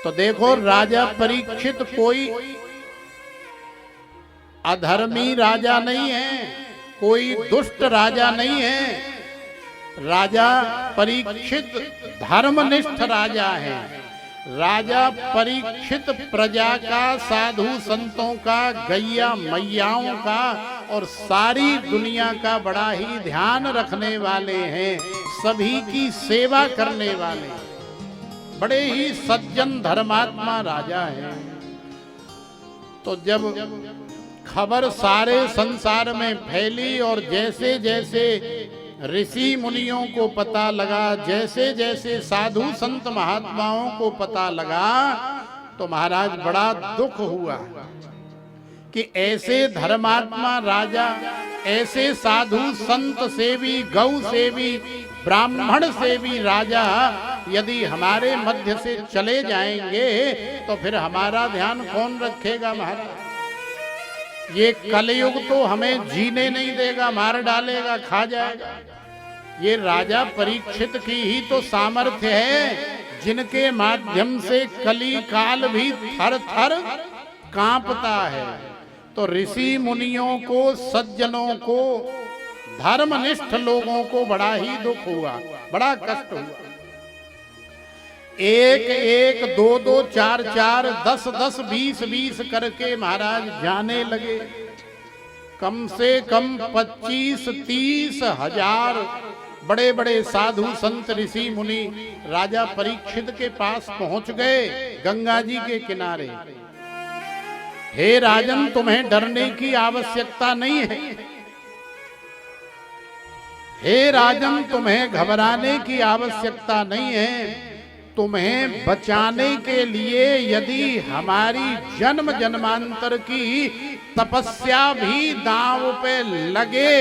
[SPEAKER 1] तो देखो, राजा परीक्षित कोई अधर्मी राजा नहीं है, कोई दुष्ट राजा नहीं है। राजा परीक्षित धर्मनिष्ठ राजा है, राजा परीक्षित प्रजा का, साधु संतों का, गैया मैयाओं का और सारी दुनिया का बड़ा ही ध्यान रखने वाले हैं, सभी की सेवा करने वाले, बड़े ही सज्जन धर्मात्मा राजा हैं। तो जब खबर सारे संसार में फैली और जैसे जैसे ऋषि मुनियों को पता लगा, जैसे जैसे साधु संत महात्माओं को पता लगा, तो महाराज बड़ा दुख हुआ कि ऐसे धर्मात्मा राजा, ऐसे साधु संत सेवी, गौ सेवी, ब्राह्मण सेवी राजा यदि हमारे मध्य से चले जाएंगे तो फिर हमारा ध्यान कौन रखेगा महाराज। ये कलयुग तो हमें जीने नहीं देगा, मार डालेगा, खा जाएगा। ये राजा परीक्षित की ही तो सामर्थ्य है जिनके माध्यम से कली काल भी थर थर कांपता है। तो ऋषि मुनियों को, सज्जनों को, धर्मनिष्ठ लोगों को बड़ा ही दुख हुआ, बड़ा कष्ट हुआ। एक एक, दो दो, चार चार, 10 10, 20 20 करके महाराज जाने लगे। कम से कम 25-30 हजार बड़े बड़े साधु संत ऋषि मुनि राजा परीक्षित के पास पहुंच गए, गंगा जी के किनारे। हे राजन, तुम्हें डरने की आवश्यकता नहीं है। हे राजन, तुम्हें घबराने की आवश्यकता नहीं है। तुम्हें बचाने के लिए यदि हमारी जन्म जन्मांतर की तपस्या भी दांव पे लगे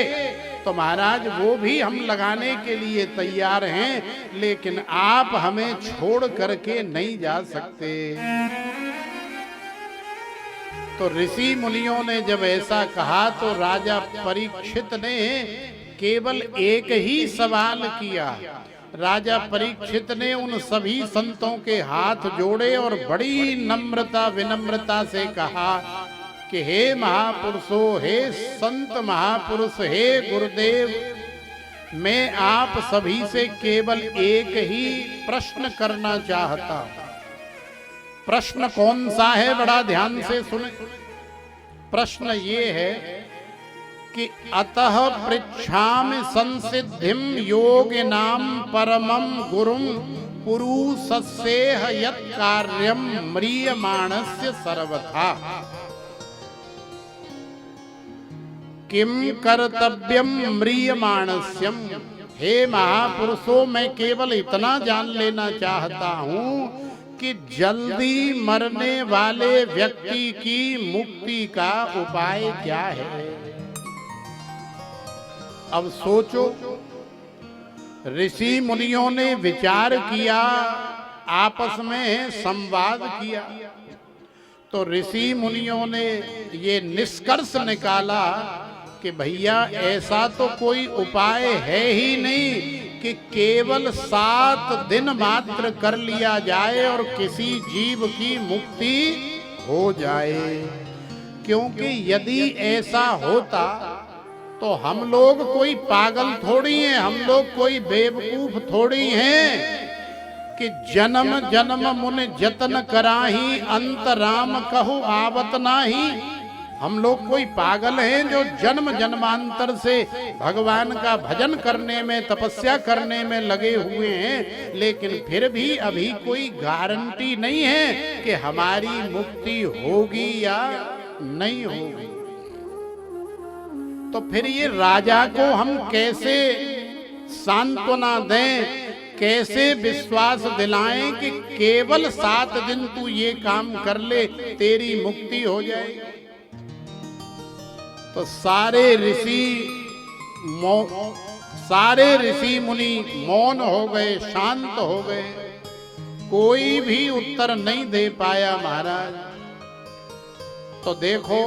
[SPEAKER 1] तो महाराज वो भी हम लगाने के लिए तैयार हैं, लेकिन आप हमें छोड़ करके नहीं जा सकते। तो ऋषि मुनियों ने जब ऐसा कहा तो राजा परीक्षित ने केवल एक ही सवाल किया। राजा परीक्षित ने उन सभी संतों के हाथ जोड़े और बड़ी नम्रता विनम्रता से कहा कि हे महापुरुषों, हे संत महापुरुष, हे गुरुदेव, मैं आप सभी से केवल एक ही प्रश्न करना चाहता हूं। प्रश्न कौन सा है, बड़ा ध्यान से सुने। प्रश्न ये है कि अतः पृच्छामि संसिद्धिं योगिनां परमं गुरुं पुरुषस्येह यत् कार्यं म्रियमाणस्य सर्वथा किम कर्तव्यम म्रियमाणस्यम। हे महापुरुषों, मैं केवल इतना जान लेना चाहता हूं कि जल्दी मरने वाले व्यक्ति की मुक्ति का उपाय क्या है। अब सोचो, ऋषि मुनियों ने विचार किया, आपस में संवाद किया, तो ऋषि मुनियों ने ये निष्कर्ष निकाला कि भैया ऐसा तो कोई उपाय है ही नहीं कि केवल 7 दिन मात्र कर लिया जाए और किसी जीव की मुक्ति हो जाए। क्योंकि यदि ऐसा होता तो हम लोग कोई पागल थोड़ी हैं, हम लोग कोई बेवकूफ थोड़ी हैं कि जन्म जन्म मुन जतन कराही अंत राम कहु आवत नाही। हम लोग कोई पागल हैं जो जन्म जन्मांतर से भगवान का भजन करने में, तपस्या करने में लगे हुए हैं, लेकिन फिर भी अभी कोई गारंटी नहीं है कि हमारी मुक्ति होगी या नहीं होगी। तो फिर ये राजा को हम कैसे सांत्वना दें, कैसे विश्वास दिलाएं कि केवल 7 दिन तू ये काम कर ले, तेरी मुक्ति हो जाएगी। तो सारे ऋषि मुनि मौन हो गए, शांत हो गए, कोई भी उत्तर नहीं दे पाया महाराज। तो देखो,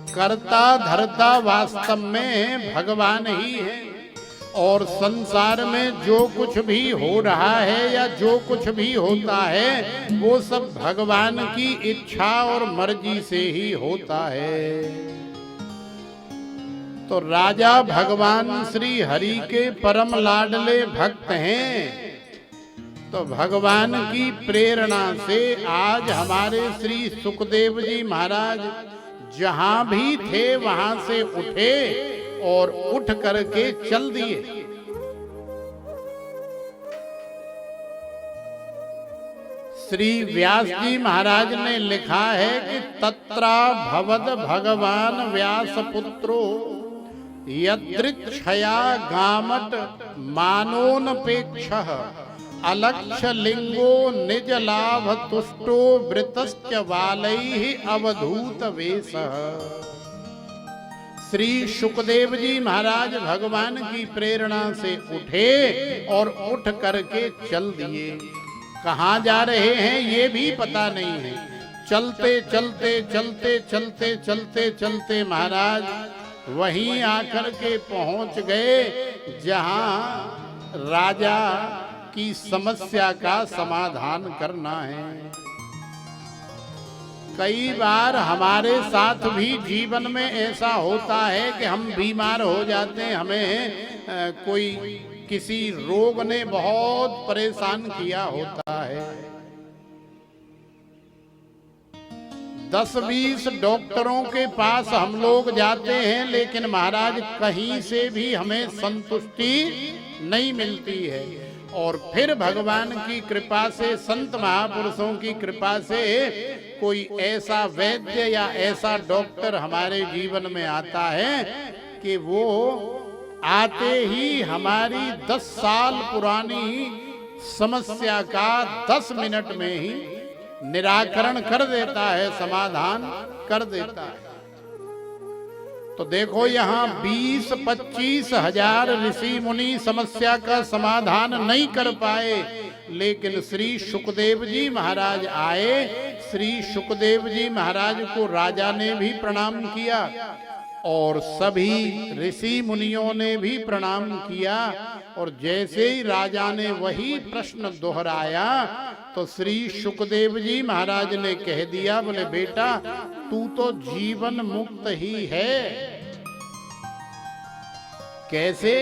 [SPEAKER 1] कर्ता धर्ता वास्तव में भगवान ही है, और संसार में जो कुछ भी हो रहा है या जो कुछ भी होता है वो सब भगवान की इच्छा और मर्जी से ही होता है। तो राजा भगवान श्री हरि के परम लाडले भक्त हैं, तो भगवान की प्रेरणा से आज हमारे श्री सुखदेव जी महाराज जहां भी थे वहां से उठे और उठ करके चल दिए। श्री व्यास जी महाराज ने लिखा है कि तत्रा भवद भगवान व्यास पुत्रो यदृच्छया गामट मानोनपेक्षः अलक्ष्य लिंगो निज लाभ तुष्टो वृतश्च बालैः अवधूत वेशः। श्री सुखदेव जी महाराज भगवान की प्रेरणा से उठे और उठ करके चल दिए। कहाँ जा रहे हैं ये भी पता नहीं है। चलते चलते चलते चलते चलते चलते महाराज वहीं आकर के पहुंच गए जहां राजा की समस्या का समाधान करना है। कई बार हमारे साथ भी जीवन में ऐसा होता है कि हम बीमार हो जाते हैं, हमें कोई किसी रोग ने बहुत परेशान किया होता है। 10-20 डॉक्टरों के पास हम लोग जाते हैं, लेकिन महाराज कहीं से भी हमें संतुष्टि नहीं मिलती है। और फिर भगवान की कृपा से, संत महापुरुषों की कृपा से कोई ऐसा वैद्य या ऐसा डॉक्टर हमारे जीवन में आता है कि वो आते ही हमारी 10 साल पुरानी समस्या का 10 मिनट में ही निराकरण कर देता है, समाधान कर देता है। तो देखो यहाँ 20-25 हजार ऋषि मुनि समस्या का समाधान नहीं कर पाए, लेकिन श्री सुखदेव जी महाराज आए। श्री सुखदेव जी महाराज को राजा ने भी प्रणाम किया और सभी ऋषि मुनियों ने भी प्रणाम किया। और जैसे ही राजा ने वही प्रश्न दोहराया तो श्री सुखदेव जी महाराज ने कह दिया, बोले बेटा तू तो जीवन मुक्त ही है। कैसे?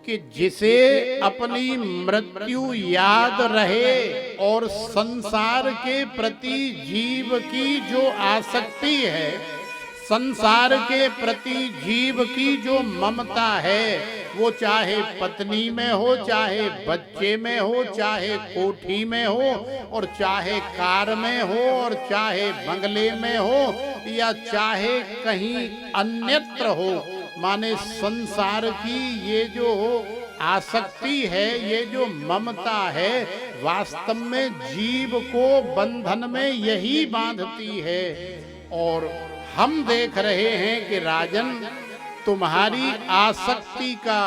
[SPEAKER 1] कि जिसे अपनी मृत्यु याद रहे और संसार के प्रति जीव की जो आसक्ति है, संसार के प्रति जीव की जो ममता है, वो चाहे पत्नी में हो, चाहे बच्चे में हो, चाहे कोठी में हो, और चाहे कार में हो, और चाहे बंगले में हो, या चाहे कहीं अन्यत्र हो, माने संसार की ये जो आसक्ति है, ये जो ममता है, वास्तव में जीव को बंधन में यही बांधती है। और हम देख रहे हैं कि राजन तुम्हारी आसक्ति का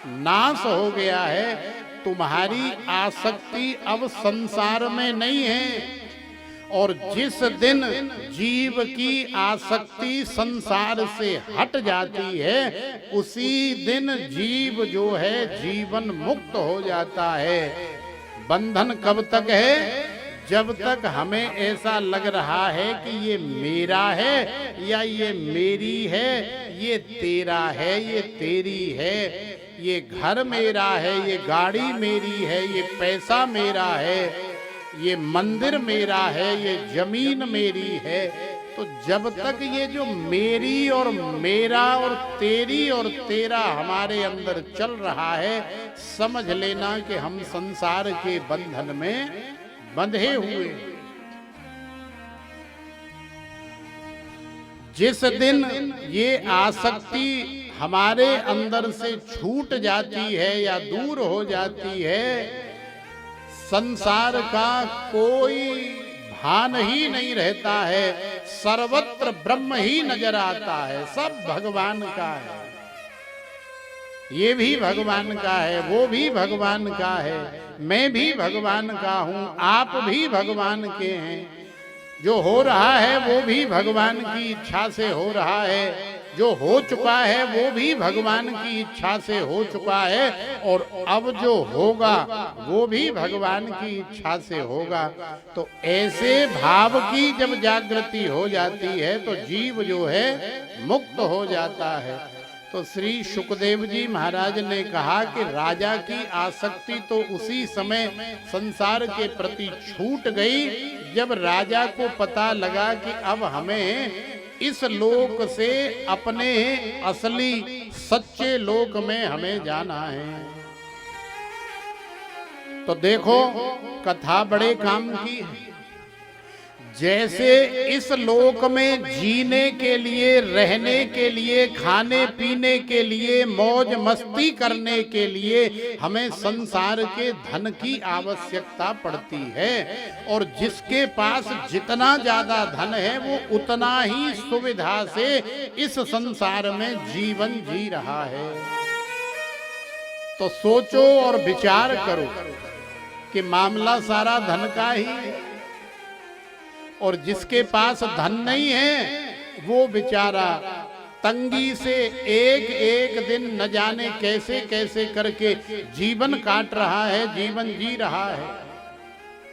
[SPEAKER 1] नाश हो गया है। तुम्हारी आसक्ति अब संसार में नहीं है। और जिस दिन जीव की आसक्ति संसार से हट जाती है, उसी दिन जीव जो है जीवन मुक्त हो जाता है। बंधन कब तक है? जब तक हमें ऐसा लग रहा है कि ये मेरा है, या ये मेरी है, ये तेरा है, ये तेरी है, ये घर मेरा है, ये गाड़ी मेरी है, ये पैसा मेरा है, ये मंदिर मेरा है, ये जमीन मेरी है। तो जब तक ये जो मेरी और मेरा और तेरा हमारे अंदर चल रहा है, समझ लेना कि हम संसार के बंधन में बंधे हुए। जिस दिन ये आसक्ति हमारे अंदर से छूट जाती है या दूर हो जाती है, संसार का कोई भान ही नहीं रहता है। सर्वत्र ब्रह्म ही नजर आता है। सब भगवान का है। ये भी भगवान का है, वो भी भगवान का है, मैं भी भगवान का हूँ, आप भी भगवान के हैं। जो हो रहा है वो भी भगवान की इच्छा से हो रहा है। जो हो चुका है वो भी भगवान की इच्छा से हो चुका है। और अब जो होगा वो भी भगवान की इच्छा से होगा। तो ऐसे भाव की जब जागृति हो जाती है तो जीव जो है मुक्त हो जाता है। तो श्री सुखदेव जी महाराज ने कहा कि राजा की आसक्ति तो उसी समय संसार के प्रति छूट गई जब राजा को पता लगा कि अब हमें इस लोक से अपने असली सच्चे लोक में हमें जाना है। तो देखो कथा बड़े काम की है। जैसे इस लोक में जीने के लिए, रहने के लिए, खाने पीने के लिए, मौज मस्ती करने के लिए हमें संसार के धन की आवश्यकता पड़ती है, और जिसके पास जितना ज्यादा धन है वो उतना ही सुविधा से इस संसार में जीवन जी रहा है। तो सोचो और विचार करो कि मामला सारा धन का ही है, और जिसके पास धन नहीं है वो बेचारा तंगी से एक एक दिन न जाने कैसे कैसे करके जीवन काट रहा है, जीवन जी रहा है।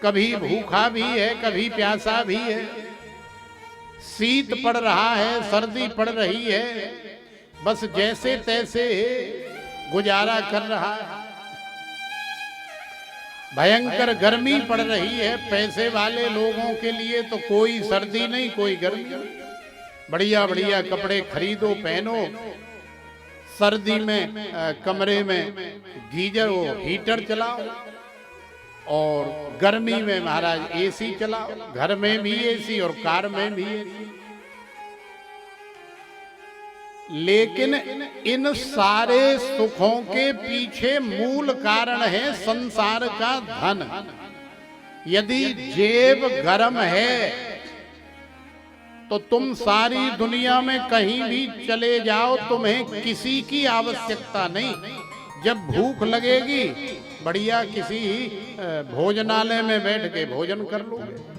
[SPEAKER 1] कभी भूखा भी है, कभी प्यासा भी है, शीत पड़ रहा है, सर्दी पड़ रही है, बस जैसे तैसे गुजारा कर रहा है। भयंकर गर्मी पड़ रही है, पैसे वाले लोगों के लिए तो कोई सर्दी नहीं, कोई गर्मी नहीं। बढ़िया बढ़िया कपड़े खरीदो, पहनो। सर्दी में कमरे में गीजर वो हीटर चलाओ, और गर्मी में महाराज एसी चलाओ। घर में भी एसी और कार में भी एसी। लेकिन इन सारे सुखों के पीछे मूल कारण है संसार का धन। यदि जेब गर्म है तो तुम सारी दुनिया में कहीं भी चले जाओ, तुम्हें किसी की आवश्यकता नहीं। जब भूख लगेगी बढ़िया किसी भोजनालय में बैठ के भोजन कर लोगे।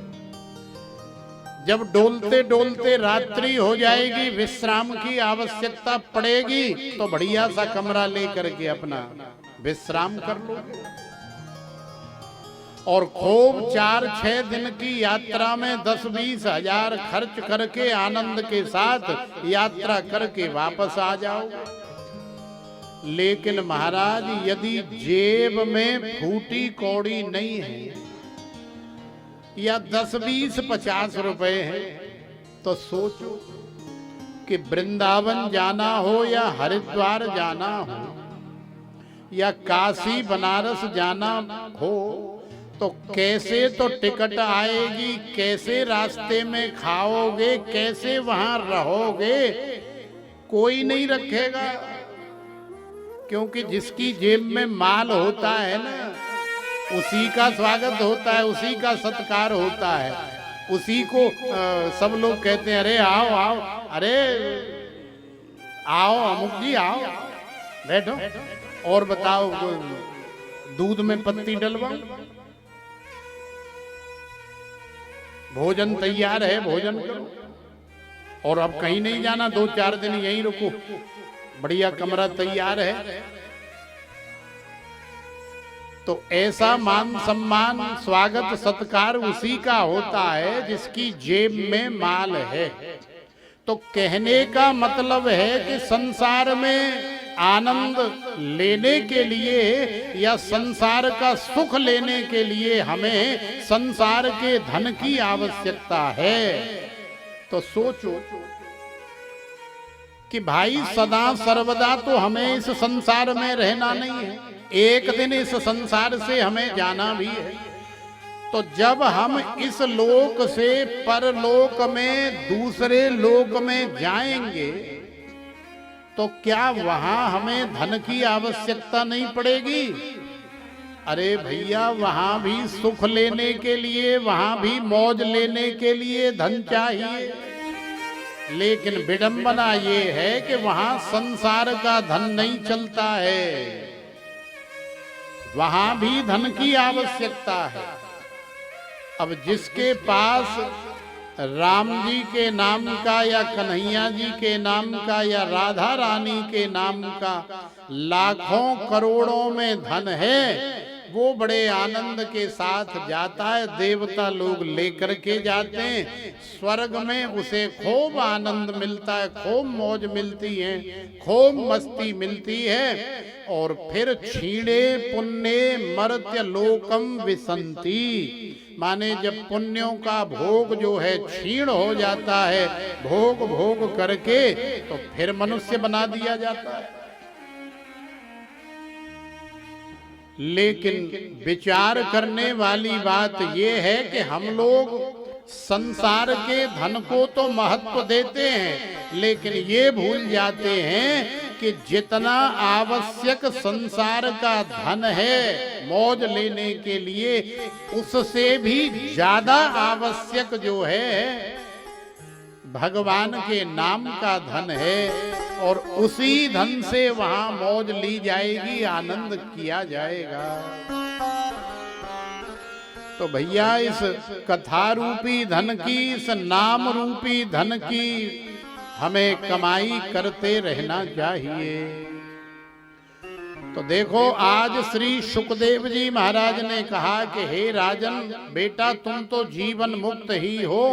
[SPEAKER 1] जब डोलते डोलते रात्रि हो जाएगी, विश्राम की आवश्यकता पड़ेगी, तो बढ़िया सा कमरा लेकर के अपना विश्राम कर लोगे। और खूब 4-6 दिन की यात्रा में 10-20 हजार खर्च करके आनंद के साथ यात्रा करके वापस आ जाओगे। लेकिन महाराज यदि जेब में फूटी कौड़ी नहीं है या 10-20-50 रुपए हैं, तो सोचो कि वृंदावन जाना हो या हरिद्वार जाना हो या काशी बनारस जाना हो, तो कैसे तो टिकट आएगी, कैसे रास्ते में खाओगे, कैसे वहां रहोगे, कोई नहीं रखेगा। क्योंकि जिसकी जेब में माल होता है ना, उसी का स्वागत होता है, उसी का सत्कार होता है, उसी को सब लोग कहते हैं अरे आओ आओ, अरे आओ अमुक जी आओ, बैठो और बताओ दूध में पत्ती डलवाओ, भोजन तैयार है, भोजन करो। और अब कहीं नहीं जाना, 2-4 दिन यहीं रुको, बढ़िया कमरा तैयार है। तो ऐसा मान सम्मान स्वागत सत्कार उसी का होता है जिसकी जेब में माल है। तो कहने का मतलब है कि संसार में आनंद लेने के लिए या संसार का सुख लेने के लिए हमें संसार के धन की आवश्यकता है। तो सोचो कि भाई सदा सर्वदा तो हमें इस संसार में रहना नहीं है, एक दिन इस संसार से हमें जाना भी है। तो जब हम इस लोक से परलोक में दूसरे लोक में जाएंगे तो क्या वहां हमें धन की आवश्यकता नहीं पड़ेगी? अरे भैया, वहां भी सुख लेने के लिए, वहां भी मौज लेने के लिए धन चाहिए। लेकिन विडंबना ये है कि वहां संसार का धन नहीं चलता है, वहां भी धन की आवश्यकता है। अब जिसके पास राम जी के नाम का या कन्हैया जी के नाम का या राधा रानी के नाम का लाखों करोड़ों में धन है, वो बड़े आनंद के साथ जाता है, देवता लोग लेकर के जाते हैं। स्वर्ग में उसे खूब आनंद मिलता है, खूब मौज मिलती है, खूब मस्ती मिलती है। और फिर क्षीणे पुण्य मर्त्य लोकम विसंति, माने जब पुण्यों का भोग जो है क्षीण हो जाता है, भोग भोग करके, तो फिर मनुष्य बना दिया जाता है। लेकिन विचार करने वाली बात यह है कि हम लोग संसार के धन को तो महत्व देते हैं, लेकिन ये भूल जाते हैं कि जितना आवश्यक संसार का धन है मौज लेने के लिए, उससे भी ज्यादा आवश्यक जो है भगवान के नाम का धन है। और उसी धन से वहां मौज ली जाएगी, आनंद किया जाएगा। तो भैया इस कथा रूपी धन की, इस नाम रूपी धन की हमें कमाई करते रहना चाहिए। तो देखो आज श्री सुखदेव जी महाराज ने कहा कि हे राजन, बेटा तुम तो जीवन मुक्त ही हो,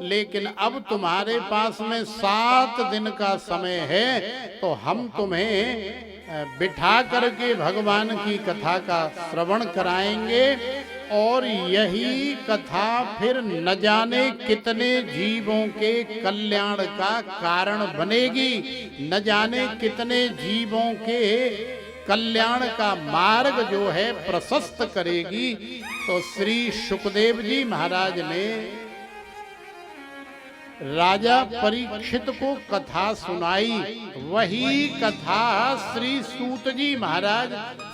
[SPEAKER 1] लेकिन अब तुम्हारे पास में 7 दिन का समय है, तो हम तुम्हें बिठा करके भगवान की कथा का श्रवण कराएंगे। और यही कथा फिर न जाने कितने जीवों के कल्याण का कारण बनेगी, न जाने कितने जीवों के कल्याण का मार्ग जो है प्रशस्त करेगी। तो श्री सुखदेव जी महाराज ने राजा परीक्षित को कथा सुनाई। वही कथा श्री सूत जी महाराज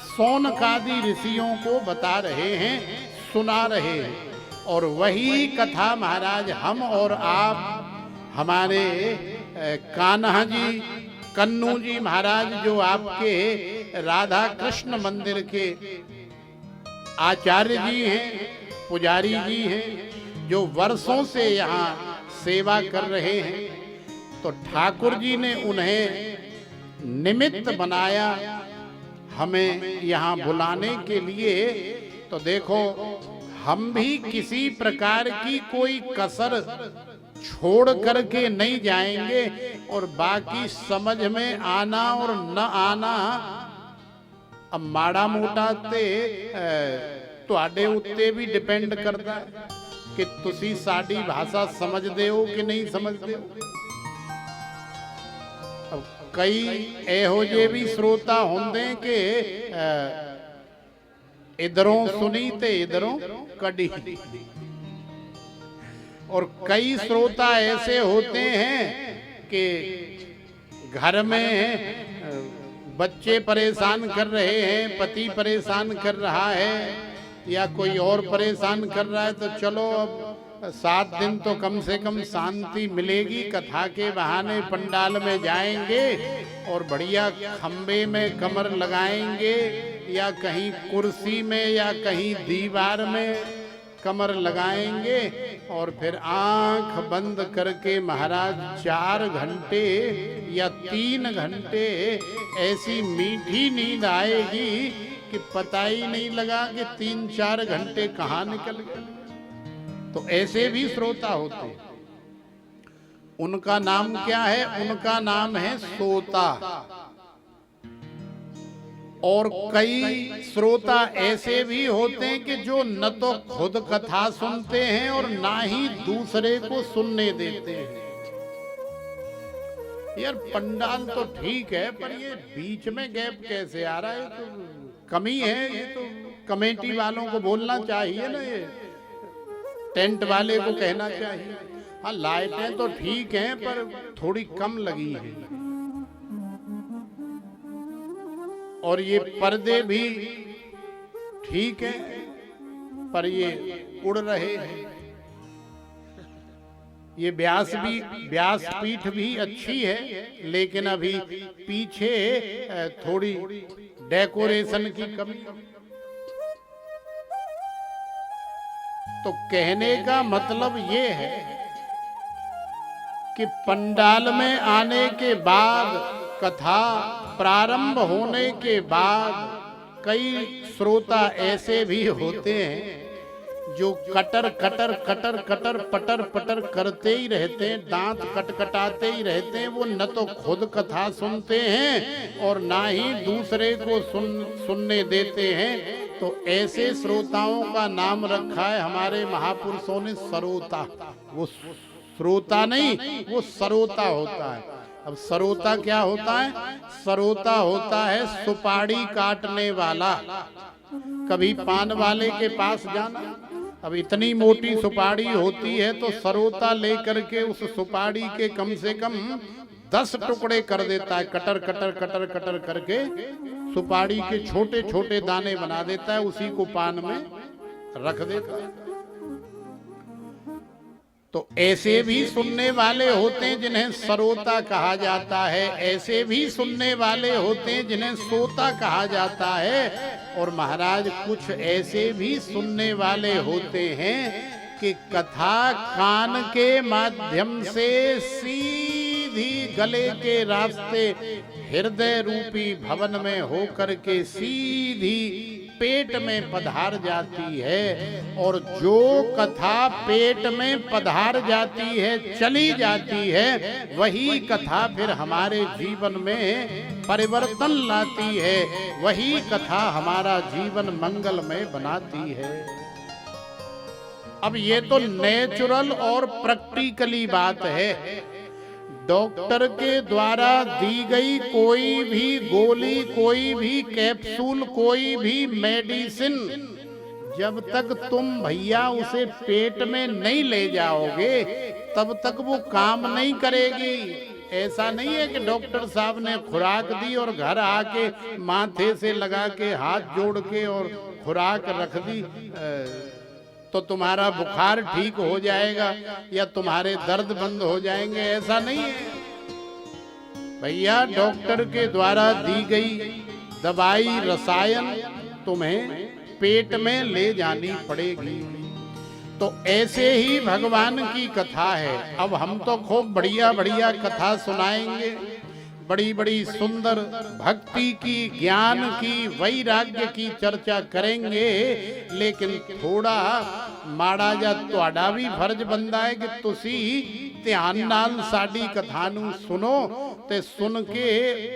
[SPEAKER 1] सौनकादि ऋषियों को बता रहे हैं, सुना रहे हैं। और वही कथा महाराज हम और आप, हमारे कान्हा जी, कन्नू जी महाराज जो आपके राधा कृष्ण मंदिर के आचार्य जी हैं, पुजारी जी हैं, जो वर्षों से यहाँ सेवा कर रहे हैं, तो ठाकुर जी ने उन्हें निमित्त बनाया हमें यहाँ बुलाने के लिए। तो देखो हम भी किसी प्रकार की कोई कसर छोड़ करके नहीं जाएंगे, और बाकी समझ में आना और न आना अब माड़ा मोटा ते ਤੁਹਾਡੇ ਉੱਤੇ भी डिपेंड करता है कि ਤੁਸੀਂ ਸਾਡੀ भाषा समझते हो कि नहीं समझते हो। अब कई ਇਹੋ ਜਿਹੇ भी श्रोता होंगे कि इधरों सुनी ते इधरों कड़ी, और कई श्रोता ऐसे होते हैं कि घर में बच्चे परेशान कर रहे हैं, पति परेशान कर रहा है, या कोई और परेशान कर रहा है, तो चलो अब 7 दिन तो कम से कम शांति मिलेगी, कथा के बहाने पंडाल में जाएंगे और बढ़िया खंबे में कमर लगाएंगे, या कहीं कुर्सी में या कहीं दीवार में कमर लगाएंगे, और फिर आंख बंद करके महाराज 4 घंटे या 3 घंटे ऐसी मीठी नींद आएगी कि पता ही नहीं लगा कि 3-4 घंटे कहाँ निकल गए। तो ऐसे भी श्रोता होते हैं। उनका नाम क्या है? उनका नाम है सोता। और कई श्रोता ऐसे भी होते हैं कि जो न तो खुद कथा सुनते हैं और ना ही दूसरे को सुनने देते हैं। यार पंडाल तो ठीक है, पर ये बीच में गैप कैसे आ रहा है? तो कमी है, ये तो कमेटी वालों को बोलना चाहिए ना, ये टेंट वाले को कहना चाहिए। हाँ लाइटें तो ठीक हैं पर थोड़ी कम लगी है, और ये पर्दे भी ठीक है पर ये उड़ रहे हैं। ये व्यासपीठ भी अच्छी है, लेकिन अभी पीछे थोड़ी डेकोरेशन की कमी। तो कहने का मतलब ये है कि पंडाल में आने के बाद, कथा प्रारंभ होने के बाद, कई श्रोता ऐसे भी होते हैं जो कटर कटर कटर कटर पटर पटर करते ही रहते हैं, दांत कटकटाते ही रहते हैं। वो न तो खुद कथा सुनते हैं और ना ही दूसरे को सुनने देते हैं। तो ऐसे श्रोताओं का नाम रखा है हमारे महापुरुषों ने सरोता। वो श्रोता नहीं, वो सरोता होता है। अब सरोता क्या होता है? सरोता होता है सुपारी काटने वाला। कभी पान वाले के पास जाना, अब इतनी मोटी सुपारी होती है तो सरोता लेकर के उस सुपारी के कम से कम 10 टुकड़े कर देता है। कटर कटर कटर कटर करके सुपारी के छोटे छोटे दाने बना देता है, उसी को पान में रख देता है। तो ऐसे भी सुनने वाले होते हैं जिन्हें सरोता कहा जाता है, ऐसे भी सुनने वाले होते हैं जिन्हें सोता कहा जाता है। और महाराज कुछ ऐसे भी सुनने वाले होते हैं कि कथा कान के माध्यम से सीधी गले के रास्ते हृदय रूपी भवन में होकर के सीधी पेट में पधार जाती है। और जो कथा पेट में पधार जाती है, चली जाती है, वही कथा फिर हमारे जीवन में परिवर्तन लाती है, वही कथा हमारा जीवन मंगलमय बनाती है। अब ये तो नेचुरल और प्रैक्टिकली बात है। डॉक्टर के द्वारा दी गई कोई भी गोली, कोई भी कैप्सूल, कोई भी मेडिसिन, जब तक तुम भैया उसे पेट में नहीं ले जाओगे तब तक वो काम नहीं करेगी। ऐसा नहीं है कि डॉक्टर साहब ने खुराक दी और घर आके माथे से लगा के हाथ जोड़ के और खुराक रख दी तो तुम्हारा बुखार ठीक हो जाएगा या तुम्हारे दर्द बंद हो जाएंगे। ऐसा नहीं है भैया। डॉक्टर के द्वारा दी गई दवाई, रसायन तुम्हें पेट में ले जानी पड़ेगी। तो ऐसे ही भगवान की कथा है। अब हम तो खूब बढ़िया बढ़िया कथा सुनाएंगे, बड़ी बड़ी सुंदर भक्ति की, ज्ञान की, वैराग्य की चर्चा करेंगे, लेकिन थोड़ा माड़ा जा ਤੁਹਾਡਾ भी फर्ज बनता है कि तुसी ध्यान नाल साडी कथा नू सुनो ते सुन के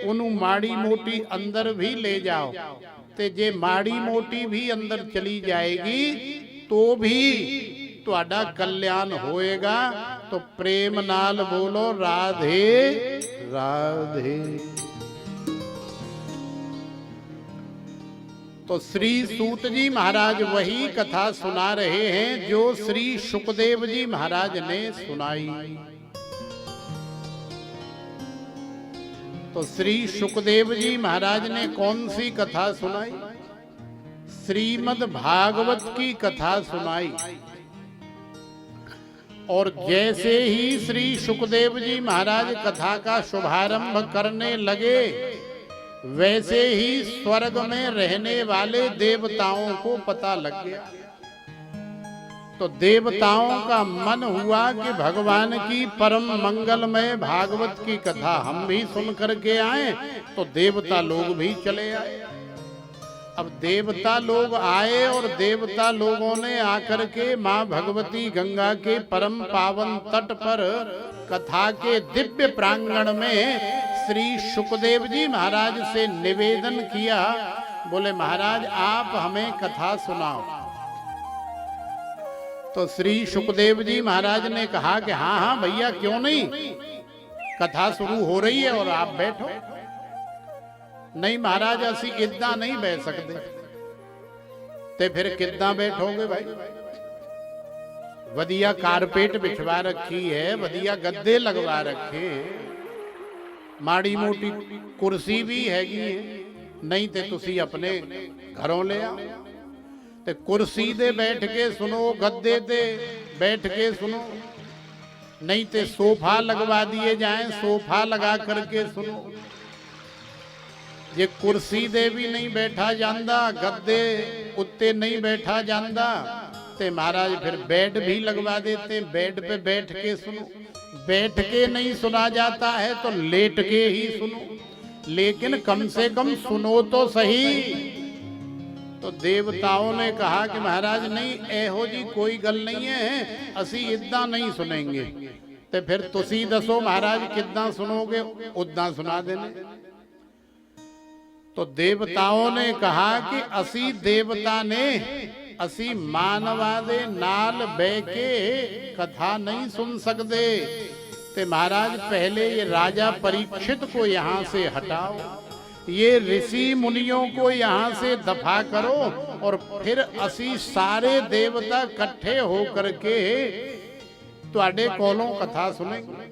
[SPEAKER 1] उन्हों माड़ी मोटी अंदर भी ले जाओ। ते जे माड़ी मोटी भी अंदर चली जाएगी तो भी ਤੁਹਾਡਾ कल्याण होएगा। तो प्रेम नाल बोलो राधे राधे। तो श्री सूत जी महाराज वही कथा सुना रहे हैं जो श्री सुखदेव जी महाराज ने सुनाई। तो श्री सुखदेव जी महाराज ने कौन सी कथा सुनाई? श्रीमद् भागवत की कथा सुनाई। और जैसे ही श्री सुखदेव जी महाराज कथा का शुभारंभ करने लगे, वैसे ही स्वर्ग में रहने वाले देवताओं को पता लग गया। तो देवताओं का मन हुआ कि भगवान की परम मंगलमय भागवत की कथा हम भी सुन करके आए। तो देवता लोग भी चले आए। अब देवता लोग आए और देवता लोगों ने आकर के माँ भगवती गंगा के परम पावन तट पर कथा के दिव्य प्रांगण में श्री सुखदेव जी महाराज से निवेदन किया। बोले महाराज आप हमें कथा सुनाओ। तो श्री सुखदेव जी महाराज ने कहा कि हाँ हाँ भैया क्यों नहीं, कथा शुरू हो रही है और आप बैठो। नहीं महाराज असी इदा नहीं बैठ सकते। ते फिर किदा बैठोगे भाई? वधिया कारपेट बिछवा रखी है, वधिया गद्दे लगवा रखे, माड़ी मोटी कुर्सी भी हैगी है। नहीं ते तुसी अपने घरों ले आओ ते कुर्सी दे बैठ के सुनो, गद्दे दे बैठ के सुनो। नहीं ते सोफा लगवा दिए जाएं, सोफा लगा करके सुनो। जे कुर्सी दे भी नहीं बैठा जांदा, गद्दे उत्ते नहीं बैठा जांदा, ते महाराज फिर बेड भी लगवा देते, बेड पे बैठ के सुनो। बैठ के नहीं सुना जाता है तो लेट के ही सुनो, लेकिन कम से कम सुनो तो सही। तो देवताओं ने कहा कि महाराज नहीं, एहो जी कोई गल नहीं है, असी इदा नहीं सुनेंगे। तो फिर तुसी दसो महाराज किदा सुनोगे, उदा सुना देने। तो देवताओं ने कहा कि असी देवता ने असी मानवा दे नाल बह के कथा नहीं सुन सकते। ते महाराज पहले ये राजा परीक्षित को यहाँ से हटाओ, ये ऋषि मुनियों को यहाँ से दफा करो, और फिर असी सारे देवता इकट्ठे होकर के तुहाडे कोलों कथा सुनेंगे।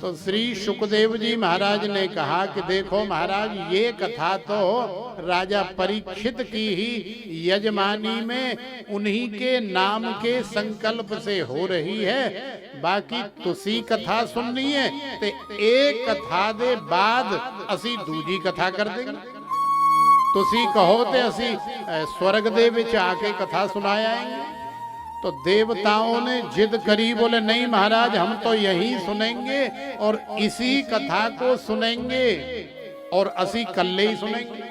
[SPEAKER 1] तो श्री सुखदेव जी महाराज ने कहा कि देखो महाराज, ये कथा तो राजा परीक्षित की ही यजमानी में उन्हीं के नाम के संकल्प से हो रही है, बाकी तुसी कथा सुननी है ते एक कथा दे बाद असी दूजी कथा कर देंगे। तुसी कहो ते असी स्वर्ग दे विच आके कथा सुनाया आएंगे। तो देवताओं ने जिद करी, बोले नहीं महाराज, हम तो यही सुनेंगे और इसी कथा को सुनेंगे और असी कल्ले ही सुनेंगे।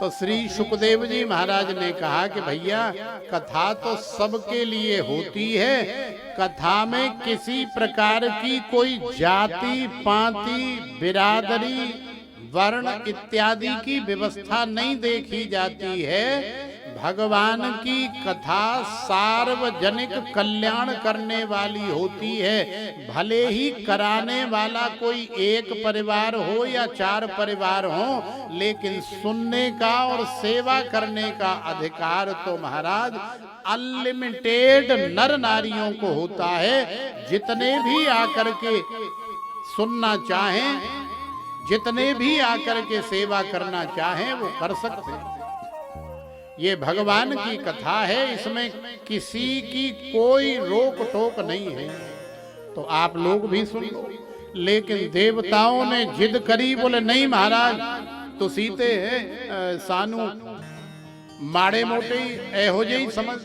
[SPEAKER 1] तो श्री सुखदेव जी महाराज ने कहा कि भैया कथा तो सबके लिए होती है, कथा में किसी प्रकार की कोई जाति पाति बिरादरी वर्ण इत्यादि की व्यवस्था नहीं देखी जाती है। भगवान की कथा सार्वजनिक कल्याण करने वाली होती है, भले ही कराने वाला कोई एक परिवार हो या चार परिवार हो, लेकिन सुनने का और सेवा करने का अधिकार तो महाराज अनलिमिटेड नर नारियों को होता है। जितने भी आकर के सुनना चाहें, जितने भी आकर के सेवा करना चाहें वो कर सकते हैं। ये भगवान की कथा है, इसमें किसी की कोई रोक टोक नहीं है। तो आप लोग भी सुन लो। लेकिन देवताओं ने जिद करी, बोले नहीं महाराज, तो सीते हैं सानू माड़े मोटे एहो जे ही समझ,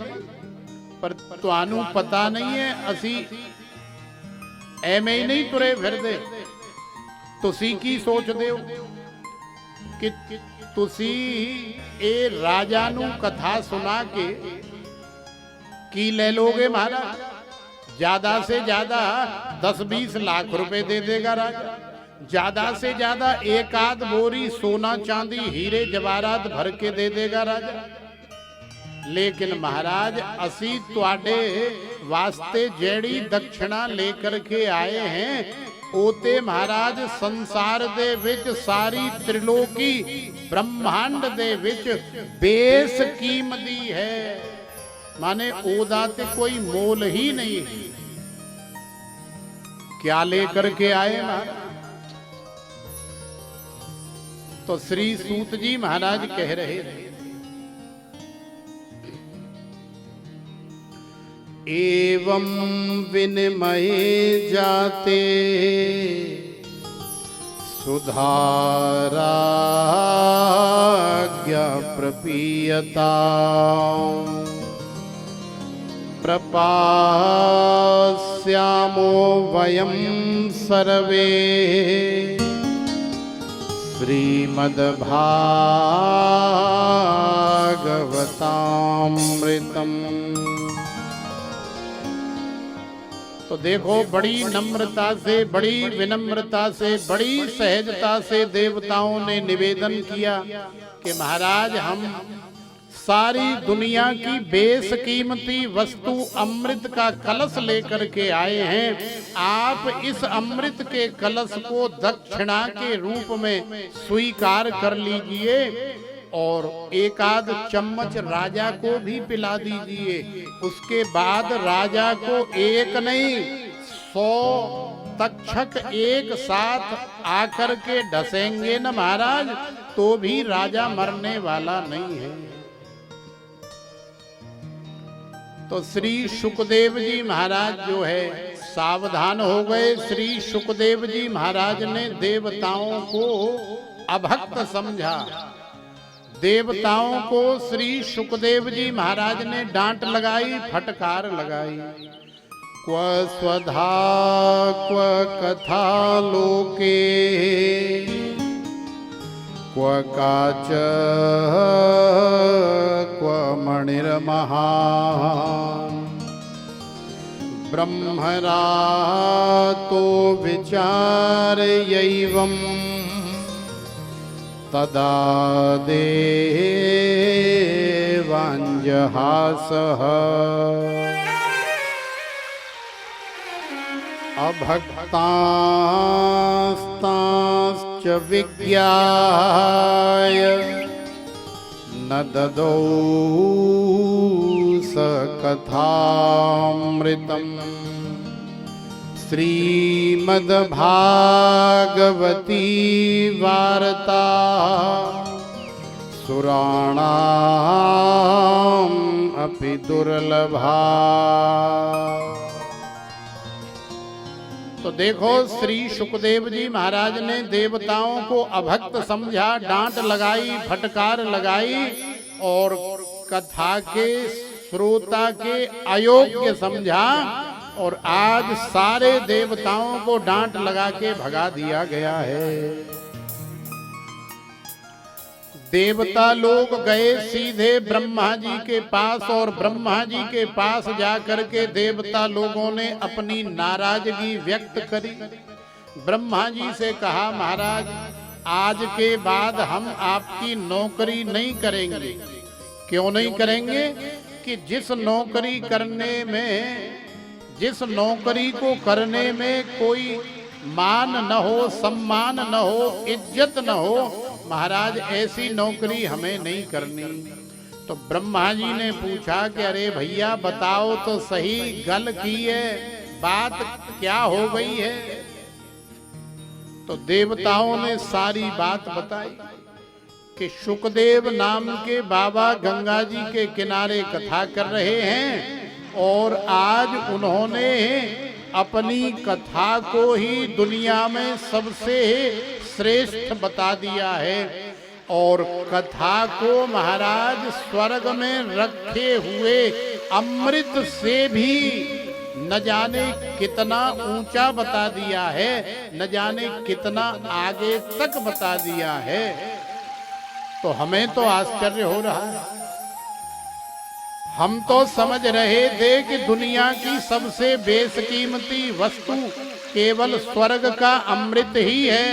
[SPEAKER 1] पर तुहानू पता नहीं है असी एवें ही नहीं तुरे फिरदे। तुसी की सोचदे हो कि तुसी ए राजा नू कथा सुना के की ले लोगे महाराज? ज्यादा से ज्यादा 10-20 लाख रुपए दे देगा राजा, ज्यादा से ज्यादा एक आध बोरी सोना चांदी हीरे जवाहरात भर के दे देगा राजा। लेकिन महाराज असी तुहाडे वास्ते जेड़ी दक्षिणा लेकर के आए हैं, ओते महाराज संसार दे विच सारी त्रिलोकी ब्रह्मांड दे विच बेस कीमती है, माने ओदा ते कोई मोल ही नहीं है। क्या लेकर के आए महाराज? तो श्री सूत जी महाराज कह रहे थे, एवं विनिमय जाते सुधाराज्ञा प्रपीयता प्रपास्यामो वयं सर्वे श्रीमद्भागवतामृतम्। तो देखो बड़ी नम्रता से, बड़ी विनम्रता से, बड़ी सहजता से देवताओं ने निवेदन किया कि महाराज हम सारी दुनिया की बेस कीमती वस्तु अमृत का कलश लेकर के आए हैं। आप इस अमृत के कलश को दक्षिणा के रूप में स्वीकार कर लीजिए और एक आध चम्मच राजा को भी पिला दीजिए। उसके बाद राजा को एक नहीं 100 तक्षक एक साथ आकर के ढसेंगे न महाराज, तो भी राजा मरने वाला नहीं है। तो श्री सुखदेव जी महाराज जो है सावधान हो गए। श्री सुखदेव जी महाराज ने देवताओं को अभक्त समझा। देवताओं को श्री सुखदेव जी महाराज ने डांट लगाई, फटकार लगाई। क्व स्वधा क्व कथा लोके क्व काच क्व मणिर्महान् ब्रह्मरातो विचारयैवम् तदा देवाञ्जहासः अभक्तास्तांश्च विज्ञाय न ददौ स कथामृतम् श्रीमद्भागवती वार्ता सुराणाम् अपि दुर्लभा। तो देखो श्री सुखदेव जी महाराज ने देवताओं को अभक्त समझा, डांट लगाई, फटकार लगाई और कथा के श्रोता के अयोग्य समझा और आज सारे देवताओं को डांट लगा के भगा दिया गया है। देवता लोग गए सीधे ब्रह्मा जी के पास और ब्रह्मा जी के पास जाकर के देवता लोगों ने अपनी नाराजगी व्यक्त करी। ब्रह्मा जी से कहा, महाराज आज के बाद हम आपकी नौकरी नहीं करेंगे। क्यों नहीं करेंगे? कि जिस नौकरी को करने में कोई मान न हो, सम्मान न हो, इज्जत न हो, महाराज ऐसी नौकरी हमें नहीं करनी। तो ब्रह्मा जी ने पूछा कि अरे भैया बताओ तो सही, गल की है, बात क्या हो गई है? तो देवताओं ने सारी बात बताई कि शुकदेव नाम के बाबा गंगा जी के किनारे कथा कर रहे हैं और आज उन्होंने अपनी कथा को ही दुनिया में सबसे श्रेष्ठ बता दिया है और कथा को महाराज स्वर्ग में रखे हुए अमृत से भी न जाने कितना ऊंचा बता दिया है, न जाने कितना आगे तक बता दिया है। तो हमें तो आश्चर्य हो रहा है। हम तो समझ रहे थे कि दुनिया की सबसे बेशकीमती वस्तु केवल स्वर्ग का अमृत ही है,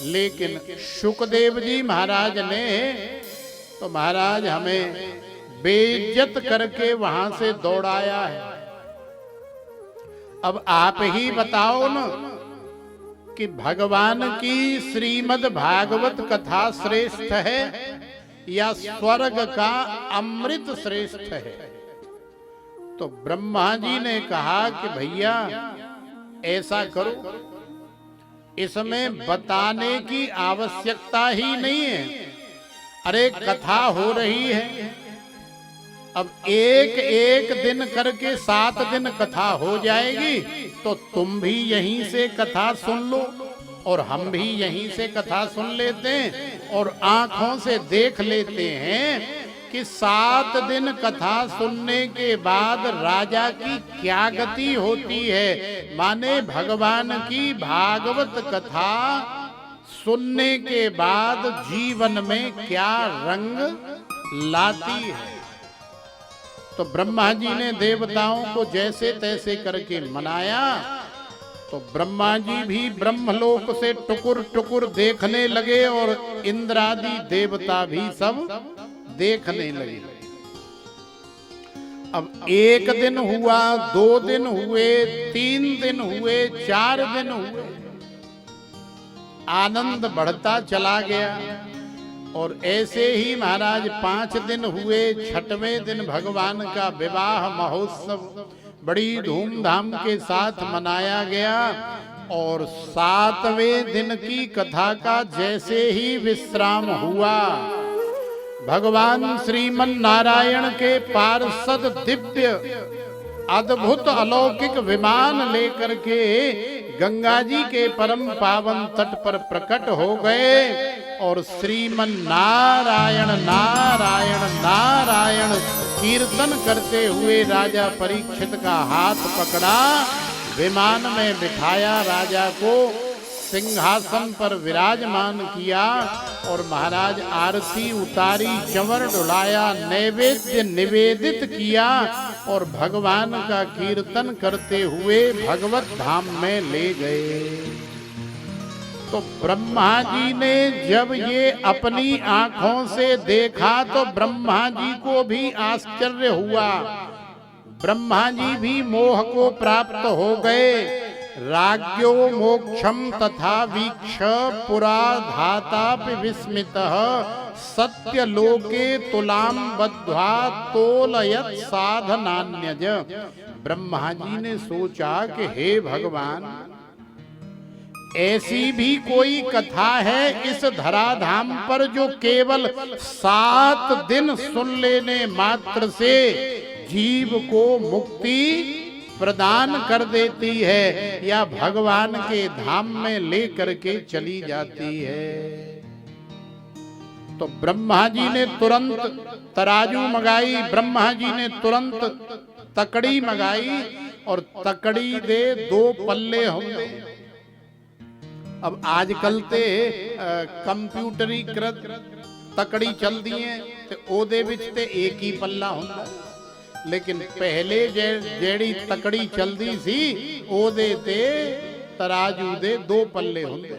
[SPEAKER 1] लेकिन शुकदेव जी महाराज ने तो महाराज हमें बेइज्जत करके वहां से दौड़ाया है। अब आप ही बताओ न कि भगवान की श्रीमद् भागवत कथा श्रेष्ठ है या स्वर्ग का अमृत श्रेष्ठ है? तो ब्रह्मा जी ने कहा कि भैया ऐसा करो, इसमें बताने की आवश्यकता ही नहीं है। अरे कथा हो रही है, अब एक दिन करके 7 दिन कथा हो जाएगी, तो तुम भी यहीं से कथा सुन लो और हम भी यहीं से कथा सुन लेते हैं और आंखों से देख लेते हैं कि 7 दिन कथा सुनने के बाद राजा की क्या गति होती है। माने भगवान की भागवत कथा सुनने के बाद जीवन में क्या रंग लाती है। तो ब्रह्मा जी ने देवताओं को जैसे तैसे करके मनाया, तो ब्रह्मा जी भी ब्रह्मलोक से टुकुर टुकुर देखने लगे और इंद्रादि देवता भी सब देखने लगे। अब 1 दिन हुआ, 2 दिन हुए, 3 दिन हुए, 4 दिन हुए, आनंद बढ़ता चला गया और ऐसे ही महाराज 5 दिन हुए। 6वें दिन भगवान का विवाह महोत्सव बड़ी धूमधाम के साथ मनाया गया और 7वें दिन की कथा का जैसे ही विश्राम हुआ, भगवान श्रीमन नारायण के पार्षद दिव्य अद्भुत अलौकिक विमान लेकर के गंगा जी के परम पावन तट पर प्रकट हो गए और श्रीमन नारायण नारायण नारायण कीर्तन करते हुए राजा परीक्षित का हाथ पकड़ा, विमान में बिठाया, राजा को सिंहासन पर विराजमान किया और महाराज आरती उतारी, चंवर डुलाया, नैवेद्य निवेदित किया और भगवान का कीर्तन करते हुए भगवत धाम में ले गए। तो ब्रह्मा जी ने जब ये अपनी आंखों से देखा तो ब्रह्मा जी को भी आश्चर्य हुआ। ब्रह्मा जी भी मोह को प्राप्त हो गए। राज्ञो मोक्षम तथा वीक्ष पुरा धातापि विस्मितः सत्य लोके तुलाम बद्ध्वा तोलयत साधनान्यज। ब्रह्मा जी ने सोचा कि हे भगवान, ऐसी भी कोई कथा है इस धराधाम पर जो केवल 7 दिन सुन लेने मात्र से जीव को मुक्ति प्रदान कर देती है या भगवान के धाम में लेकर के चली जाती है। तो ब्रह्मा जी ने तुरंत तराजू मंगाई, ब्रह्मा जी ने तुरंत तकड़ी मंगाई और तकड़ी दे 2 पल्ले होंगे। अब आजकल ते कंप्यूटरीकृत तकड़ी चल दी है ते ओदे विच ते एक ही पल्ला हुंदा, लेकिन पहले जेड़ी तकड़ी चलदी सी ओदे ते तराजू दे 2 पल्ले हुंदे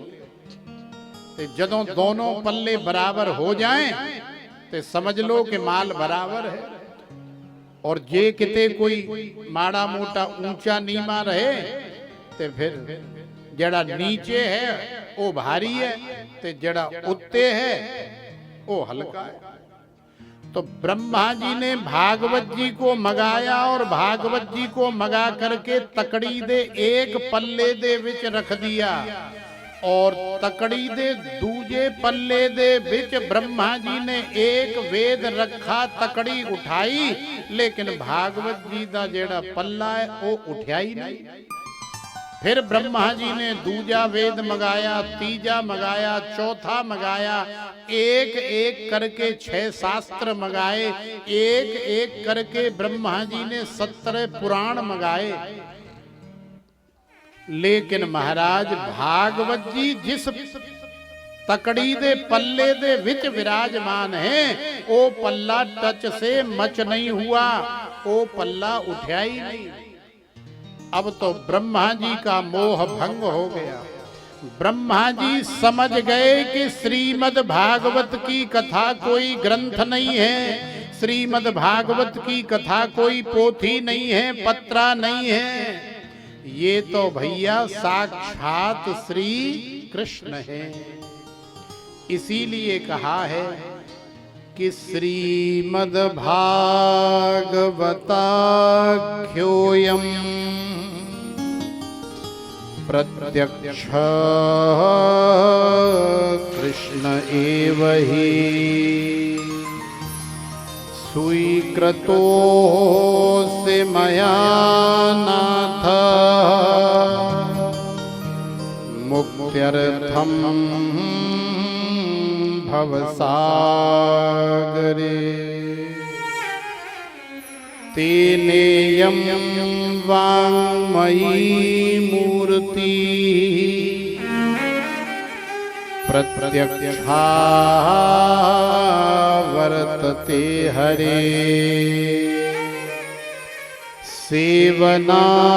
[SPEAKER 1] ते जदों दोनों पल्ले बराबर हो जाएं ते समझ लो कि माल बराबर है। और जे किते कोई माड़ा मोटा ऊंचा नीमा रहे ते फिर जड़ा नीचे है वो भारी है ते जड़ा उत्ते है वो हल्का है। तो ब्रह्मा जी ने भागवत जी को मंगाया और भागवत जी को मंगा करके तकड़ी दे 1 पल्ले दे विच रख दिया और तकड़ी दे दूजे पल्ले दे विच ब्रह्मा जी ने 1 वेद रखा, तकड़ी उठाई, लेकिन भागवत जी दा जेड़ा पल्ला है वो उठाया ही नहीं। फिर ब्रह्मा जी ने दूजा वेद मंगाया, तीजा मंगाया, चौथा मंगाया, एक एक करके 6 शास्त्र मंगाए, एक एक करके ब्रह्मा जी ने 17 पुराण मंगाए। लेकिन महाराज भागवत जी जिस तकड़ी दे पल्ले दे विच विराजमान है वो पल्ला टच से मच नहीं हुआ, वो पल्ला उठा ही नहीं। अब तो ब्रह्मा जी का मोह भंग हो गया। ब्रह्मा जी समझ गए कि श्रीमद् भागवत की कथा कोई ग्रंथ नहीं है, श्रीमद् भागवत की कथा कोई पोथी नहीं है, पत्रा नहीं है, ये तो भैया साक्षात श्री कृष्ण है। इसीलिए कहा है कि श्रीमद् भागवताख्योऽयम् प्रत्यक्ष कृष्ण एव हि स्वीकृतोऽसि मया नाथ मुक्त्यर्थं भवसागरे तेनेयं वाङ्मयी मूर्ति प्रत्यक्षा वर्तते हरे सेवनात्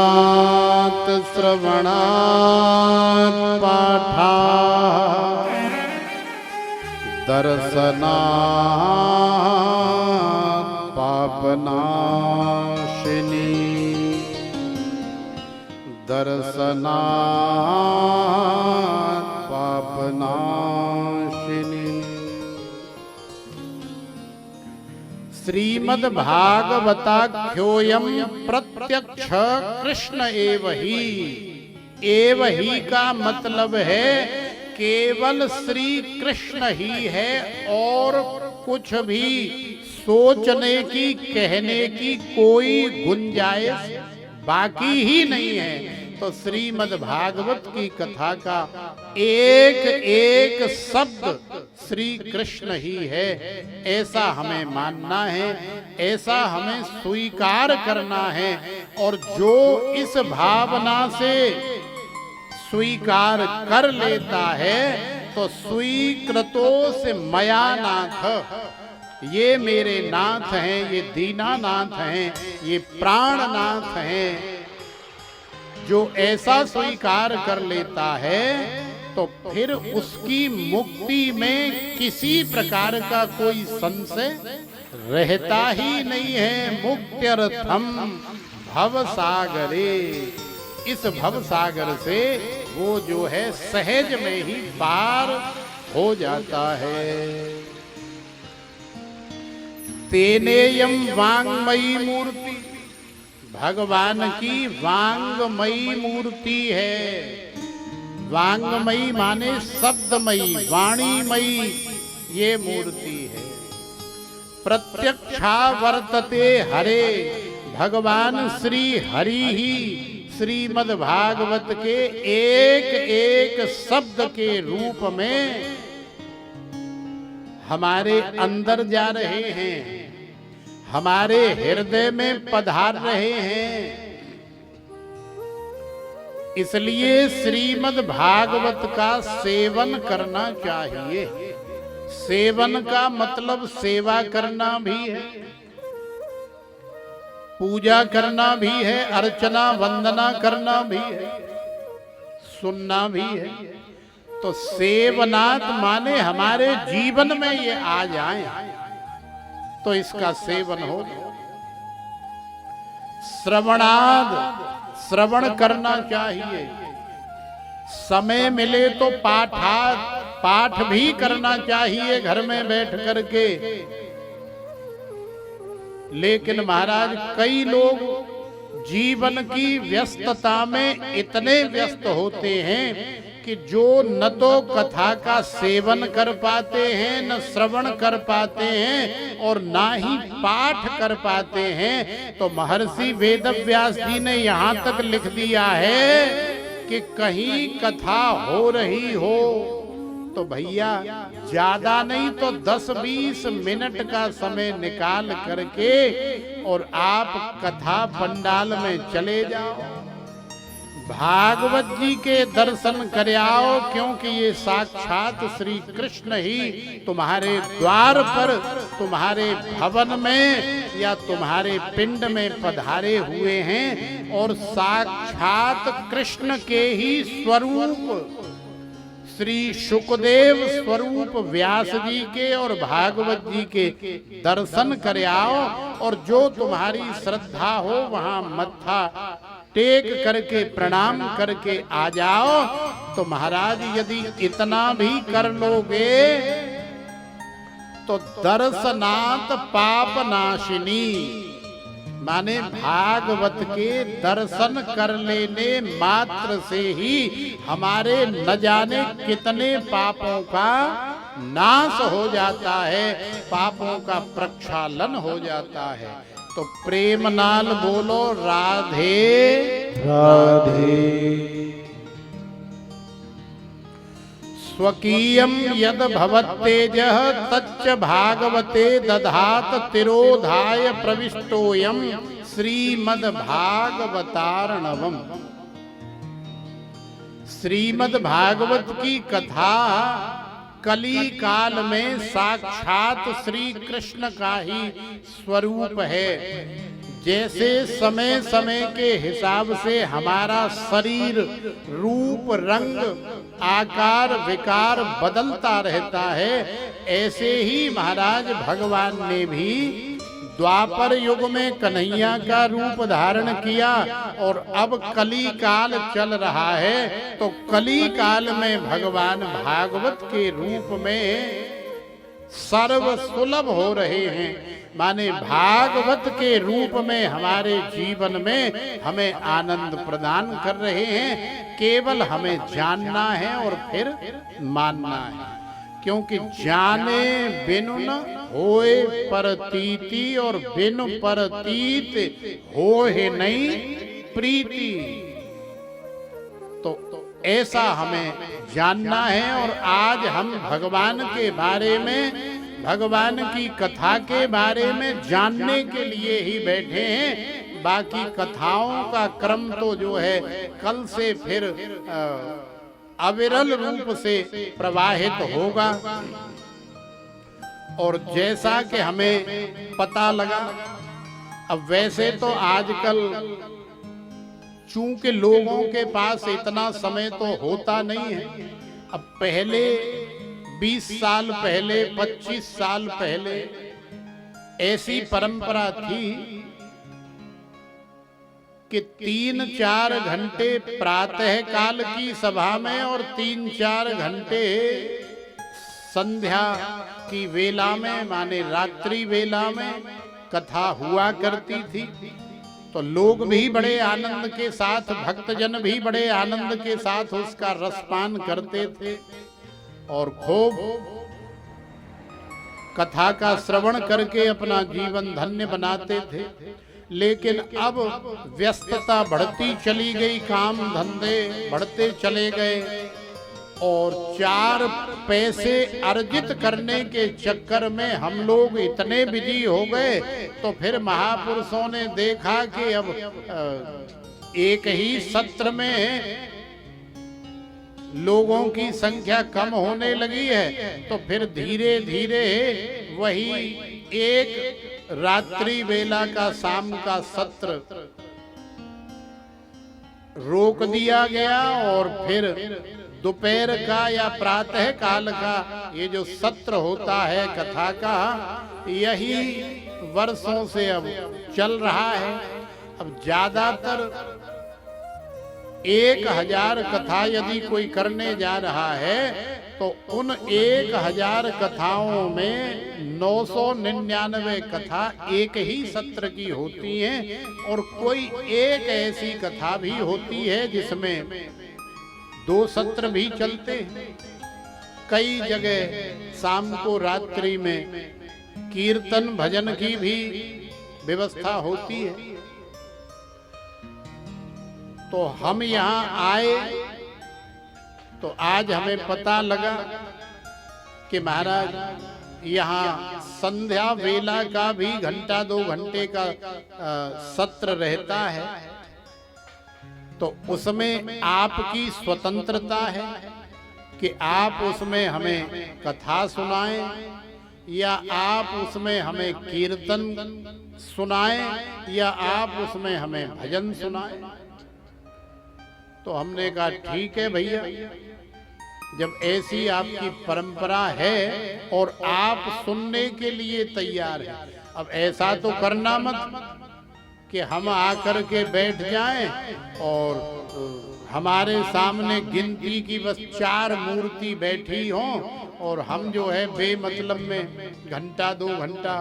[SPEAKER 1] श्रवणात् पाठात् दर्शनात् पापनाशिनी दर्शनात् पापनाशिनी। श्रीमद् भागवताख्योऽयम् प्रत्यक्ष कृष्ण एव ही का मतलब है केवल श्री कृष्ण ही है और कुछ भी सोचने की कहने की कोई गुंजाइश बाकी ही नहीं है। तो श्रीमद् भागवत की कथा का एक एक शब्द श्री कृष्ण ही है, ऐसा हमें मानना है, ऐसा हमें स्वीकार करना है। और जो इस भावना से स्वीकार कर लेता है तो स्वीकृतो से मया नाथ, ये मेरे नाथ हैं, ये दीनानाथ हैं, ये प्राणनाथ हैं। जो ऐसा स्वीकार कर लेता है तो फिर उसकी मुक्ति में किसी प्रकार का कोई संशय रहता ही नहीं है। मुक्त्यर्थम भवसागरे, इस भवसागर से वो जो है सहज में ही पार हो जाता है। तेनेयम वांगमयी मूर्ति, भगवान की वांगमयी मूर्ति है। वांगमयी माने शब्दमयी, वाणीमयी ये मूर्ति है। प्रत्यक्षा वर्तते हरे, भगवान श्री हरि ही श्रीमद् भागवत के एक एक शब्द के रूप में हमारे अंदर जा रहे हैं, हमारे हृदय में पधार रहे हैं। इसलिए श्रीमद् भागवत का सेवन करना चाहिए। सेवन का मतलब सेवा करना भी है, पूजा करना भी है, अर्चना वंदना करना भी है, सुनना भी है। तो सेवनात् माने हमारे जीवन में ये आ जाए तो इसका सेवन हो। श्रवणाद, श्रवण करना चाहिए। समय मिले तो पाठ भी करना चाहिए घर में बैठ करके। लेकिन महाराज कई लोग जीवन की व्यस्तता में इतने व्यस्त होते हैं कि जो न तो कथा का सेवन कर पाते हैं, न श्रवण कर पाते हैं और ना ही पाठ कर पाते हैं। तो महर्षि वेदव्यास जी ने यहाँ तक लिख दिया है कि कहीं कथा हो रही हो तो भैया ज्यादा नहीं तो 10-20 मिनट का समय निकाल करके और आप कथा पंडाल में चले जाओ, भागवत जी के दर्शन कर आओ। क्योंकि ये साक्षात श्री कृष्ण ही तुम्हारे द्वार पर, तुम्हारे भवन में या तुम्हारे पिंड में पधारे हुए हैं और साक्षात कृष्ण के ही स्वरूप श्री शुकदेव स्वरूप व्यास जी के और भागवत जी के दर्शन कर आओ। और जो तुम्हारी श्रद्धा हो वहां मत्था टेक करके प्रणाम करके आ जाओ। तो महाराज यदि इतना भी कर लोगे तो दर्शनात् पाप नाशिनी, माने भागवत के दर्शन कर लेने मात्र से ही हमारे न जाने कितने पापों का नाश हो जाता है, पापों का प्रक्षालन हो जाता है। तो प्रेम नाल बोलो राधे
[SPEAKER 2] राधे।
[SPEAKER 1] स्वकीयम यद भवत्तेजः तच्च भागवते दधात तिरोधाय प्रविष्टोयम श्रीमद् भागवतार्णवम्। श्रीमद् भागवत की कथा कली काल में साक्षात श्री कृष्ण का ही स्वरूप है। जैसे समय समय के हिसाब से हमारा शरीर रूप रंग आकार विकार बदलता रहता है, ऐसे ही महाराज भगवान ने भी द्वापर युग में कन्हैया का रूप धारण किया और अब कली काल चल रहा है। तो कली काल में भगवान भागवत के रूप में सर्व सुलभ हो रहे हैं, माने भागवत के रूप में हमारे जीवन में हमें आनंद प्रदान कर रहे हैं। केवल हमें जानना है और फिर मानना है। क्योंकि जाने बिनु न होए परतीति और बिनु परतीत होए नहीं प्रीति। तो ऐसा हमें जानना है। और आज हम भगवान के बारे में, भगवान की कथा के बारे में जानने के लिए ही बैठे हैं। बाकी कथाओं का क्रम तो जो है कल से फिर अविरल रूप से प्रवाहित होगा। और जैसा कि हमें पता लगा, अब वैसे तो आजकल चूंकि लोगों के पास इतना समय तो होता नहीं है। अब पहले 20 साल पहले, 25 साल पहले ऐसी परंपरा थी कि 3-4 घंटे प्रातः काल की सभा में और 3-4 घंटे संध्या की वेला में, माने रात्रि वेला में कथा हुआ करती थी। तो लोग भी बड़े आनंद के साथ, भक्तजन भी बड़े आनंद के साथ उसका रसपान करते थे और खूब कथा का श्रवण करके अपना जीवन धन्य बनाते थे। लेकिन अब व्यस्तता बढ़ती चली गई, काम धंधे बढ़ते चले गए और 4 पैसे अर्जित करने के चक्कर में हम लोग इतने बिजी हो गए। तो फिर महापुरुषों ने देखा कि अब एक ही सत्र में लोगों की संख्या कम होने लगी है, तो फिर धीरे धीरे वही एक रात्रि वेला का शाम का सत्र रोक दिया गया और फिर दोपहर का या प्रातः काल का ये जो सत्र होता है कथा का, यही वर्षों से अब चल रहा है। अब ज्यादातर 1000 कथा यदि कोई करने जा रहा है तो उन 1000 कथाओं में 999 कथा एक ही सत्र की होती हैं और कोई एक ऐसी कथा भी होती है जिसमें 2 सत्र भी चलते हैं। कई जगह शाम को रात्रि में कीर्तन भजन की भी व्यवस्था होती है। तो हम यहाँ आए तो आज हमें पता लगा कि महाराज यहाँ संध्या वेला का भी 1-2 घंटे का सत्र रहता है। तो उसमें आपकी स्वतंत्रता है कि आप उसमें हमें कथा सुनाएं या आप उसमें हमें कीर्तन सुनाएं या आप उसमें हमें भजन सुनाएं। तो हमने कहा ठीक है भैया, जब ऐसी आपकी परंपरा है और आप सुनने के लिए तैयार हैं, अब ऐसा तो करना मत कि हम आकर के बैठ जाएं और हमारे सामने गिनती की बस 4 मूर्ति बैठी हों और हम जो है बेमतलब में 1-2 घंटा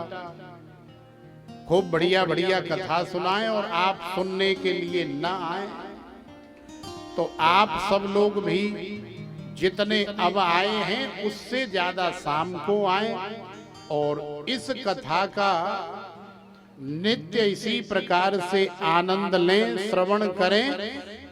[SPEAKER 1] खूब बढ़िया बढ़िया कथा सुनाएं और आप सुनने के लिए ना आए। तो आप सब लोग भी जितने अब आए हैं उससे ज्यादा शाम को आए और इस कथा का नित्य इसी प्रकार से आनंद लें, श्रवण करें,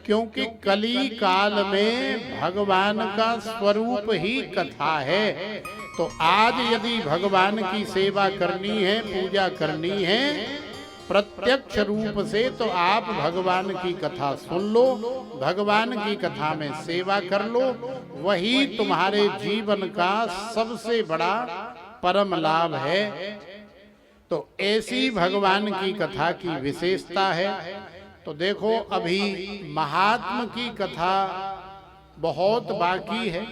[SPEAKER 1] क्योंकि कली काल में भगवान का स्वरूप ही कथा है। तो आज यदि भगवान की सेवा करनी है, पूजा करनी है प्रत्यक्ष रूप से, तो आप भगवान की कथा सुन लो, भगवान की कथा में सेवा कर लो, वही तुम्हारे जीवन का सबसे बड़ा परम लाभ है। तो ऐसी भगवान की कथा की विशेषता है। तो देखो अभी महात्म की कथा बहुत बाकी है,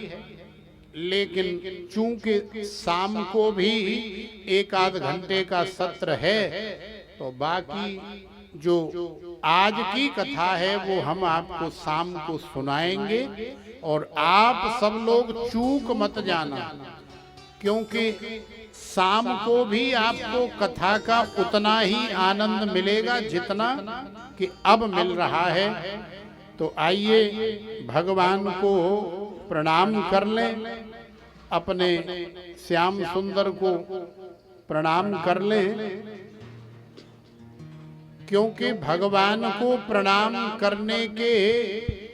[SPEAKER 1] लेकिन चूंकि शाम को भी 1-8 घंटे का सत्र है, तो बाकी जो आज की कथा है वो हम आपको शाम को सुनाएंगे। और आप सब लोग चूक मत जाना, क्योंकि शाम को भी आपको कथा का उतना ही आनंद मिलेगा जितना कि अब मिल रहा है। तो आइए भगवान को प्रणाम कर लें, अपने श्याम सुंदर को प्रणाम कर लें, क्योंकि भगवान को प्रणाम करने के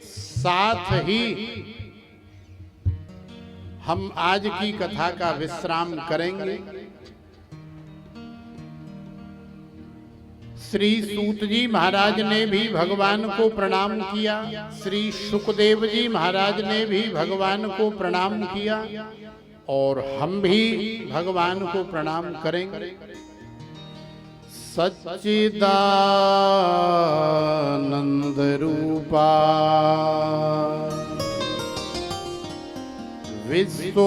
[SPEAKER 1] साथ ही हम आज की कथा का विश्राम करेंगे। श्री सूत जी महाराज ने भी भगवान को प्रणाम किया, श्री सुखदेव जी महाराज ने भी भगवान को प्रणाम किया, और हम भी भगवान को प्रणाम करेंगे। सच्चिदानंद रूपा विश्वोत्पत्त्यादि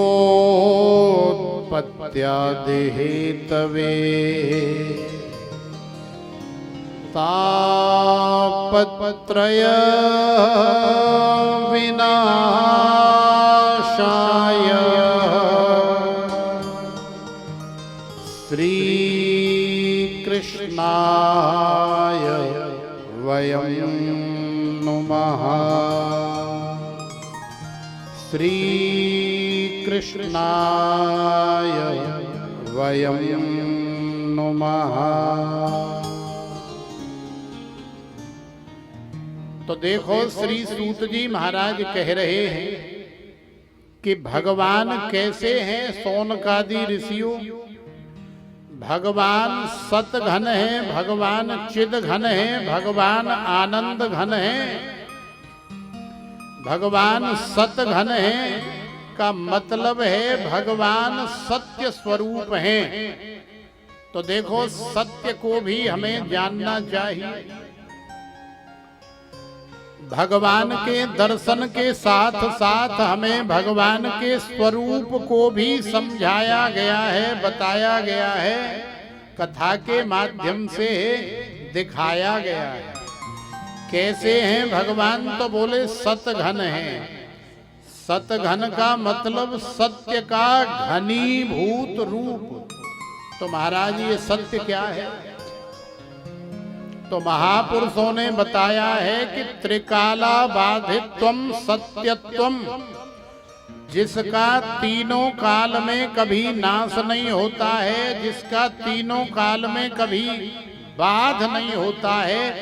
[SPEAKER 1] हेतवे तापत्रय विनाशाय श्री कृष्णाय वयं नुमः। श्री कृष्णाय वयं नुमः। तो देखो श्री सूत जी महाराज कह रहे हैं कि भगवान कैसे हैं। सौनकादि ऋषियों, भगवान सत घन है, भगवान चिद घन है, भगवान आनंद घन है। भगवान सत घन है का मतलब है भगवान सत्य स्वरूप हैं। तो देखो सत्य को भी हमें जानना चाहिए। भगवान के दर्शन के साथ साथ हमें भगवान के स्वरूप को भी समझाया गया है, बताया गया है, कथा के माध्यम से दिखाया गया है। कैसे हैं भगवान? तो बोले सतघन हैं। सतघन का मतलब सत्य का घनीभूत रूप। तो महाराज ये सत्य क्या है? तो महापुरुषों ने बताया है कि त्रिकाला बाधित्वम सत्यत्वम, जिसका तीनों काल में कभी नाश नहीं होता है, जिसका तीनों काल में कभी बाध नहीं होता है,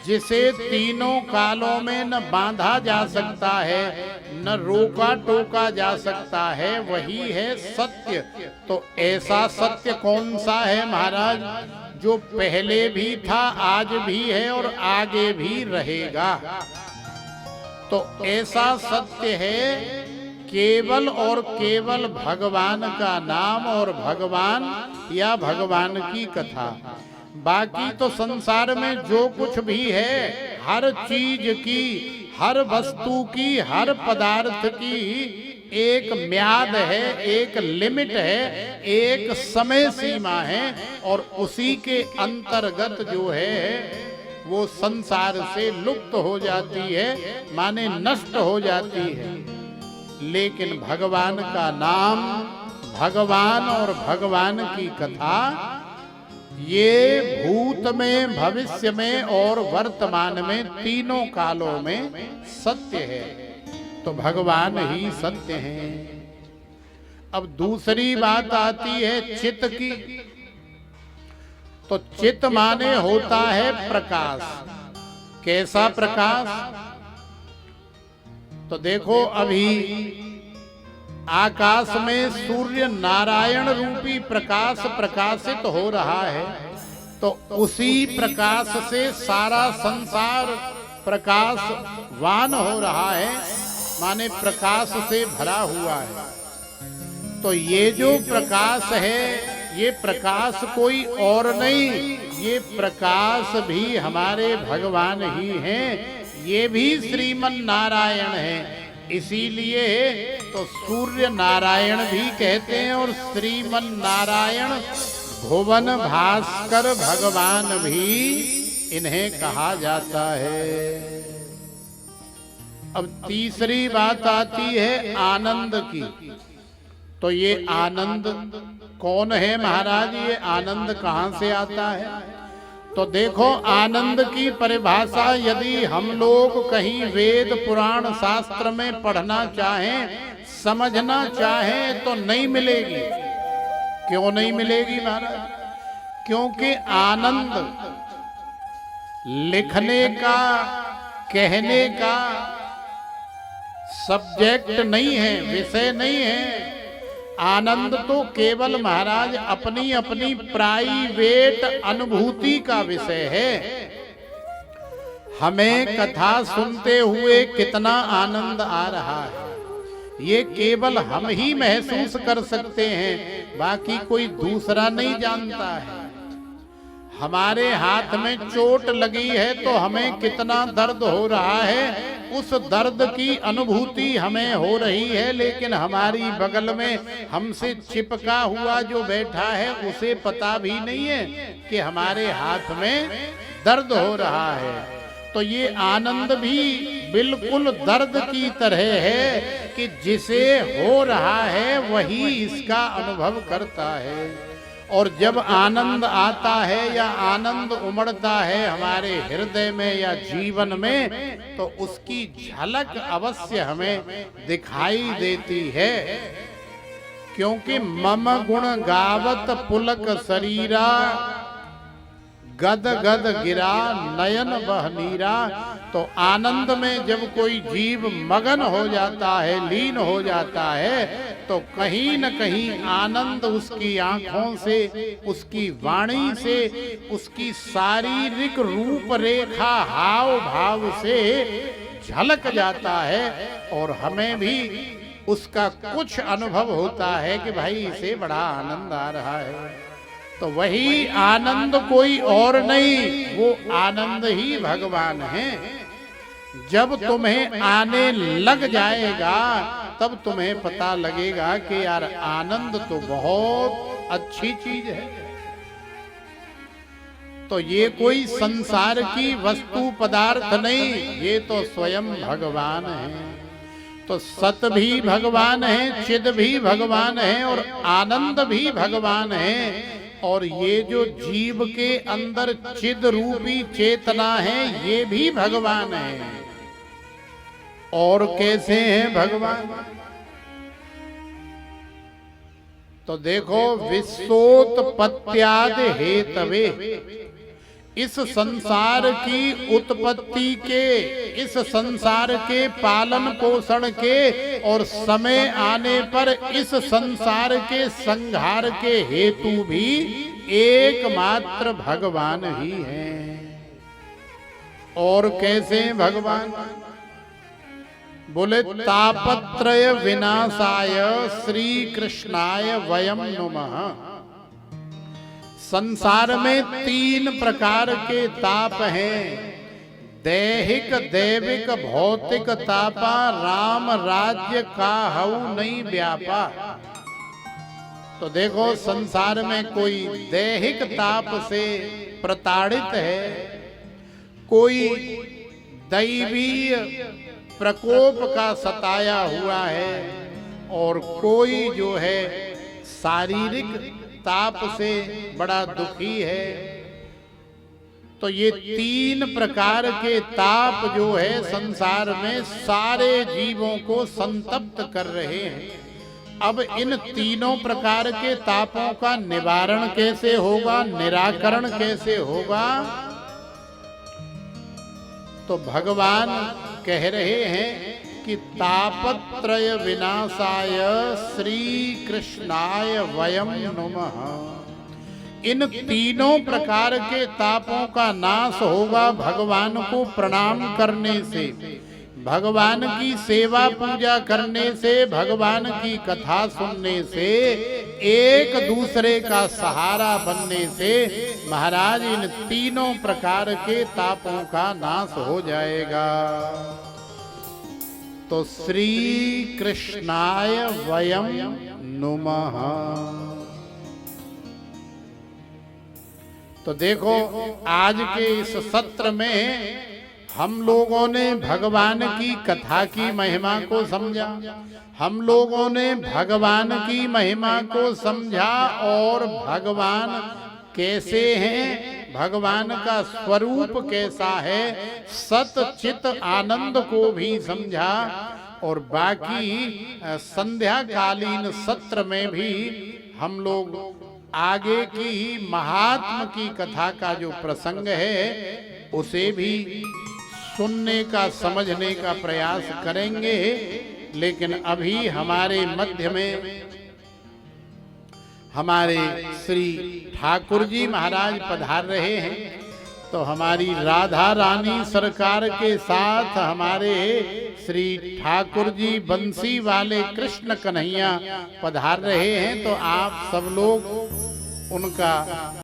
[SPEAKER 1] जिसे तीनों कालों में न बांधा जा सकता है न रोका टोका जा सकता है, वही है सत्य। तो ऐसा सत्य कौन सा है महाराज? जो पहले भी था, आज भी है और आगे भी रहेगा। तो ऐसा सत्य है केवल और केवल भगवान का नाम और भगवान या भगवान की कथा। बाकी तो संसार में जो कुछ भी है, हर चीज की, हर वस्तु की, हर पदार्थ की एक म्याद है, एक लिमिट है, एक समय सीमा है, और उसी के अंतर्गत जो है वो संसार से लुप्त हो जाती है, माने नष्ट हो जाती है। लेकिन भगवान का नाम, भगवान और भगवान की कथा, ये भूत में, भविष्य में और वर्तमान में तीनों कालों में सत्य है। तो भगवान ही सत्य हैं। अब दूसरी बात आती है चित्त की। तो चित्त माने होता है प्रकाश। कैसा प्रकाश? तो देखो अभी आकाश में सूर्य नारायण रूपी प्रकाश प्रकाशित हो रहा है। तो उसी प्रकाश से सारा संसार प्रकाशवान हो रहा है, माने प्रकाश से भरा हुआ है। तो ये जो प्रकाश है, ये प्रकाश कोई और नहीं, ये प्रकाश भी हमारे भगवान ही हैं, ये भी श्रीमन नारायण हैं। इसीलिए तो सूर्य नारायण भी कहते हैं और श्रीमन नारायण भुवन भास्कर भगवान भी इन्हें कहा जाता है। अब तीसरी बात आती है आनंद की। तो ये आनंद कौन है महाराज? ये आनंद कहाँ से आता है? तो देखो आनंद की परिभाषा यदि हम लोग कहीं वेद पुराण शास्त्र में पढ़ना चाहें, समझना चाहें, तो नहीं मिलेगी। क्यों नहीं मिलेगी महाराज? क्योंकि आनंद लिखने का, कहने का सब्जेक्ट नहीं है, विषय नहीं है। आनंद तो केवल महाराज अपनी अपनी प्राइवेट अनुभूति का विषय है। हमें कथा सुनते हुए कितना आनंद आ रहा है ये केवल हम ही महसूस कर सकते हैं, बाकी कोई दूसरा नहीं जानता है। हमारे हाथ में चोट लगी है तो हमें कितना दर्द हो रहा है, उस दर्द की अनुभूति हमें हो रही है, लेकिन हमारी बगल में हमसे चिपका हुआ जो बैठा है उसे पता भी नहीं है कि हमारे हाथ में दर्द हो रहा है। तो ये आनंद भी बिल्कुल दर्द की तरह है कि जिसे हो रहा है वही इसका अनुभव करता है। और जब आनंद आता है या आनंद उमड़ता है हमारे हृदय में या जीवन में, तो उसकी झलक अवश्य हमें दिखाई देती है। क्योंकि मम गुण गावत पुलक शरीरा, गद गद गिरा नयन बह नीरा। तो आनंद में जब कोई जीव मगन हो जाता है, लीन हो जाता है, तो कहीं न कहीं आनंद उसकी आंखों से, उसकी वाणी से, उसकी शारीरिक रूपरेखा हाव भाव से झलक जाता है और हमें भी उसका कुछ अनुभव होता है कि भाई इसे बड़ा आनंद आ रहा है। तो वही आनंद कोई और नहीं, वो आनंद ही भगवान है। जब तुम्हें आने लग जाएगा तब तुम्हें पता लगेगा कि यार आनंद तो बहुत अच्छी चीज है। तो ये कोई संसार की वस्तु पदार्थ नहीं, ये तो स्वयं भगवान है। तो सत भी भगवान है, चिद भी भगवान है और आनंद भी भगवान है। और ये जो जीव के अंदर चिद रूपी चेतना है ये भी भगवान है। और कैसे हैं भगवान? तो देखो, विश्वोत्पत्त्यादि हेतवे, इस संसार की उत्पत्ति के, इस संसार के पालन पोषण के और समय आने पर इस संसार के संहार के हेतु भी एकमात्र भगवान ही हैं। और कैसे भगवान? बोले तापत्रय विनाशाय श्री कृष्णाय वयम नुमः। संसार में 3 प्रकार के ताप हैं, दैहिक, दैविक, भौतिक तापा, राम राज्य का हऊ नहीं व्यापा। तो देखो, संसार में कोई दैहिक ताप से प्रताड़ित है, कोई दैवीय प्रकोप का सताया हुआ है, और कोई जो है शारीरिक ताप से बड़ा दुखी है। तो ये 3 प्रकार के ताप जो है संसार में सारे जीवों को संतप्त कर रहे हैं। अब इन तीनों प्रकार के तापों का निवारण कैसे होगा, निराकरण कैसे होगा? तो भगवान कह रहे हैं कि तापत्रय विनाशाय श्री कृष्णाय वयम नुमः। इन तीनों प्रकार के तापों का नाश होगा भगवान को प्रणाम करने से, भगवान की सेवा पूजा करने से, भगवान की कथा सुनने से, एक दूसरे का सहारा बनने से महाराज इन तीनों प्रकार के तापों का नाश हो जाएगा। तो श्री कृष्णाय वयम नुमः। तो देखो, आज के इस सत्र में हम लोगों ने भगवान की कथा की महिमा को समझा, हम लोगों ने भगवान की महिमा को समझा और भगवान कैसे हैं, भगवान का स्वरूप कैसा है, सत चित आनंद को भी समझा। और बाकी संध्याकालीन सत्र में भी हम लोग आगे की महात्मा की कथा का जो प्रसंग है उसे भी सुनने का, समझने का प्रयास करेंगे। लेकिन अभी हमारे मध्य में हमारे श्री ठाकुर जी महाराज पधार रहे हैं, तो हमारी राधा रानी सरकार के साथ हमारे श्री ठाकुर जी बंसी वाले कृष्ण कन्हैया पधार रहे हैं। तो आप सब लोग उनका